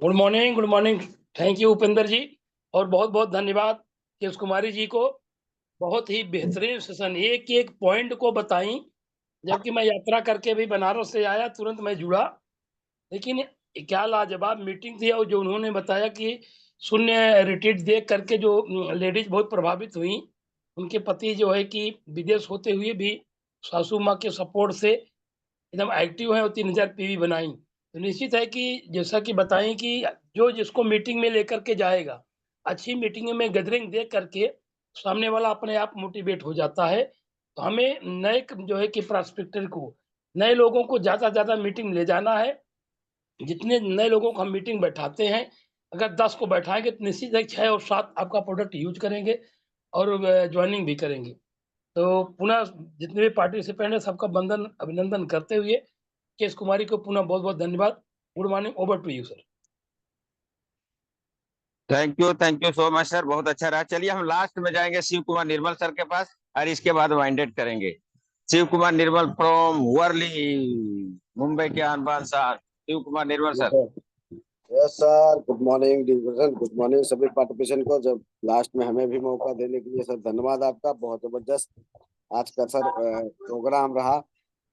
Good morning thank you Upendra ji, और बहुत बहुत धन्यवाद केश कुमारी जी को। बहुत ही बेहतरीन सेशन, एक एक पॉइंट को बताई, जबकि मैं यात्रा करके भी बनारस से आया, तुरंत मैं जुड़ा, लेकिन क्या लाजवाब मीटिंग थी। और जो उन्होंने बताया कि शून्य रिट्रीट देख करके जो लेडीज बहुत प्रभावित हुई, उनके पति जो है कि विदेश होते हुए भी सासू माँ के सपोर्ट से एकदम एक्टिव है और 3000 पीवी बनाई। तो निश्चित है कि जैसा कि बताएं कि जो जिसको मीटिंग में लेकर के जाएगा, अच्छी मीटिंग में गैदरिंग देख करके सामने वाला अपने आप मोटिवेट हो जाता है। तो हमें नए जो है कि प्रोस्पेक्टर को, नए लोगों को ज़्यादा से ज़्यादा मीटिंग ले जाना है। जितने नए लोगों को हम मीटिंग बैठाते हैं, अगर 10 को बैठाएंगे तो निश्चित है 6 और 7 आपका प्रोडक्ट यूज करेंगे और ज्वाइनिंग भी करेंगे। तो पुनः जितने भी पार्टिसिपेंट हैं सबका बंधन अभिनंदन करते हुए केश कुमारी को पुनः बहुत बहुत धन्यवाद। Good morning, over to you sir. Thank you so much sir, बहुत अच्छा रहा। चलिए हम लास्ट में जाएंगे शिव कुमार निर्मल सर के पास और इसके बाद वाइंडेड करेंगे। शिव कुमार निर्मल फ्रॉम वर्ली, मुंबई के अनबान sir. Shiv Kumar Nirmal sir. Yes sir, good morning division, good morning सभी पार्टिसिपेंट को। जब लास्ट में हमें भी मौका देने के लिए सर धन्यवाद आपका, बहुत जबरदस्त आज का सर प्रोग्राम रहा।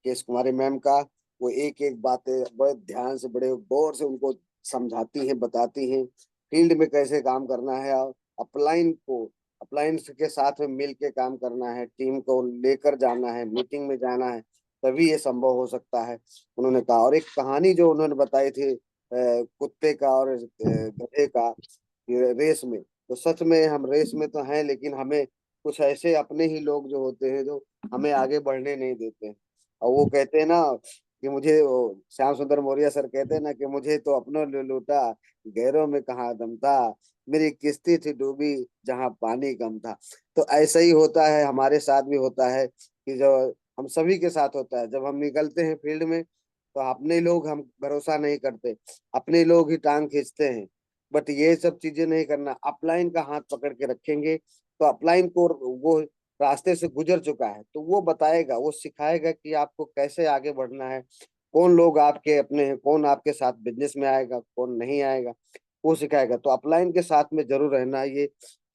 केश कुमारी मैम का वो एक एक बातें बड़े ध्यान से, बड़े गौर से उनको समझाती हैं, बताती हैं फील्ड में कैसे काम करना है, और अपलाइंस के साथ में मिल के काम करना है, टीम को लेकर जाना है, मीटिंग में जाना है, तभी ये संभव हो सकता है, उन्होंने कहा। और एक कहानी जो उन्होंने बताई थी कुत्ते का और गधे का रेस में, तो सच में हम रेस में तो हैं, लेकिन हमें कुछ ऐसे अपने ही लोग जो होते हैं जो हमें आगे बढ़ने नहीं देते हैं। और वो कहते हैं ना कि मुझे वो श्याम सुंदर मौर्य सर कहते हैं ना कि मुझे तो अपनों ने लूटा, गैरों में कहाँ दम था, मेरी किस्ती थी डूबी जहाँ पानी कम था। तो ऐसा ही होता है, हमारे साथ भी होता है कि जो हम सभी के साथ होता है, जब हम निकलते हैं फील्ड में तो अपने लोग हम भरोसा नहीं करते, अपने लोग ही टांग खींचते हैं। बट ये सब चीजें नहीं करना, अपलाइन का हाथ पकड़ के रखेंगे तो अपलाइन को वो रास्ते से गुजर चुका है तो वो बताएगा, वो सिखाएगा कि आपको कैसे आगे बढ़ना है, कौन लोग आपके अपने हैं, कौन आपके साथ बिजनेस में आएगा, कौन नहीं आएगा, वो सिखाएगा। तो अपलाइन के साथ में जरूर रहना है, ये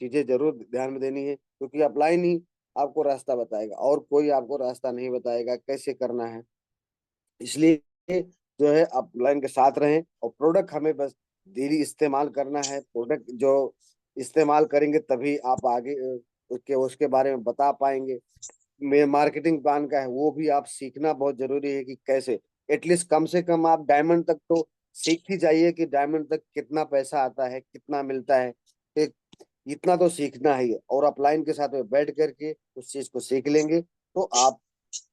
चीजें जरूर ध्यान में देनी है, क्योंकि अपलाइन ही आपको रास्ता बताएगा और कोई आपको रास्ता नहीं बताएगा कैसे करना है। इसलिए जो है अपलाइन के साथ रहें और प्रोडक्ट हमें बस डेली इस्तेमाल करना है। प्रोडक्ट जो इस्तेमाल करेंगे तभी आप आगे उसके बारे में बता पाएंगे। मार्केटिंग प्लान का है वो भी आप सीखना बहुत जरूरी है कि कैसे, एटलीस्ट कम से कम आप डायमंड तक तो सीख ही जाइए कि डायमंड तक कितना पैसा आता है, कितना मिलता है, एक इतना तो सीखना ही है। और अपलाइन के साथ में बैठ करके उस चीज को सीख लेंगे तो आप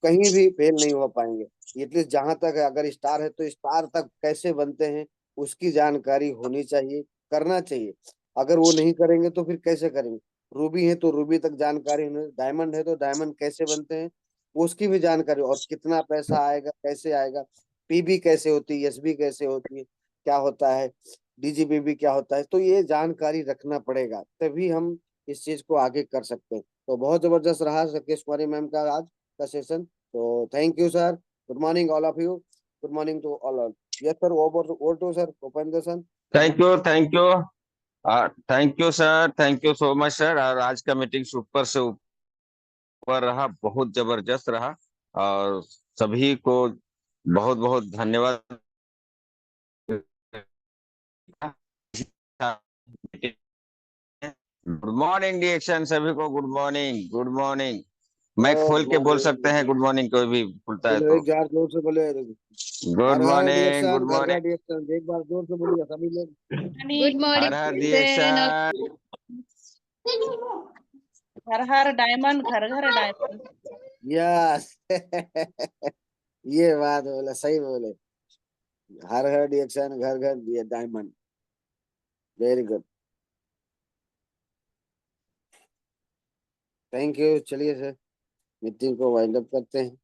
कहीं भी फेल नहीं हो पाएंगे। एटलीस्ट जहां तक है, अगर स्टार है तो स्टार तक कैसे बनते हैं उसकी जानकारी होनी चाहिए, करना चाहिए। अगर वो नहीं करेंगे तो फिर कैसे करेंगे। रूबी है तो रूबी तक जानकारी होनी, डायमंड है तो डायमंड कैसे बनते हैं उसकी भी जानकारी, और कितना पैसा आएगा, कैसे आएगा, पीबी कैसे होती है, एसबी कैसे होती है, क्या होता है, डीजीबीबी क्या होता है, तो ये जानकारी रखना पड़ेगा तभी हम इस चीज को आगे कर सकते हैं। तो बहुत जबरदस्त रहा सकेश कुमारी मैम का आज का सेशन। तो thank you sir, good morning all of you, good morning to all. Yes sir, over to sir Upendra sir. Thank you, thank you, thank you sir, thank you so much sir. और आज का मीटिंग सुपर से ऊपर रहा, बहुत जबरदस्त रहा और सभी को बहुत बहुत धन्यवाद। गुड मॉर्निंग डिएक्शन सभी को, good morning, good morning. Mike खोल के बोल सकते हैं गुड मॉर्निंग, कोई भी बोलता है बोलो तो। एक बार जोर से बोले, गुड हर हर मॉर्निंग, डिएक्शन, गुड घर घर मॉर्निंग, डिएक्शन, एक बार जोर से बोलिए सभी लोग। गुड हर मॉर्निंग हर डिएक्शन। हर हर डायमंड, घर घर डायमंड। यस ये बात बोले, सही बोले, हर हर डिएक्शन, घर घर diamond. Very good, thank you. चलिए सर, मीटिंग को वाइंड अप करते हैं।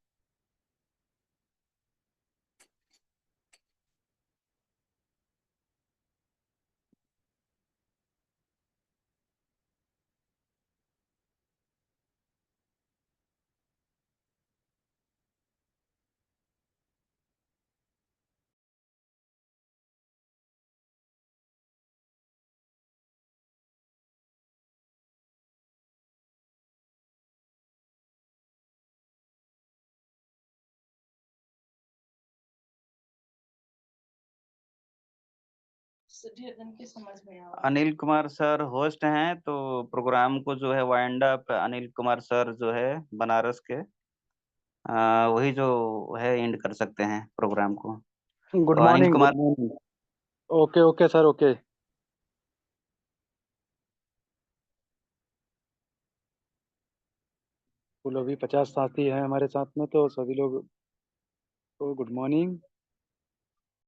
समझ में आया। अनिल कुमार सर होस्ट हैं, तो प्रोग्राम को जो है wind up Anil Kumar sir जो है बनारस के, वही जो है एंड कर सकते हैं प्रोग्राम को। गुड तो Anil morning, Kumar. Good morning. Okay okay sir, okay. कुल अभी 50 साथी हैं हमारे साथ में, तो सभी लोग को गुड मॉर्निंग।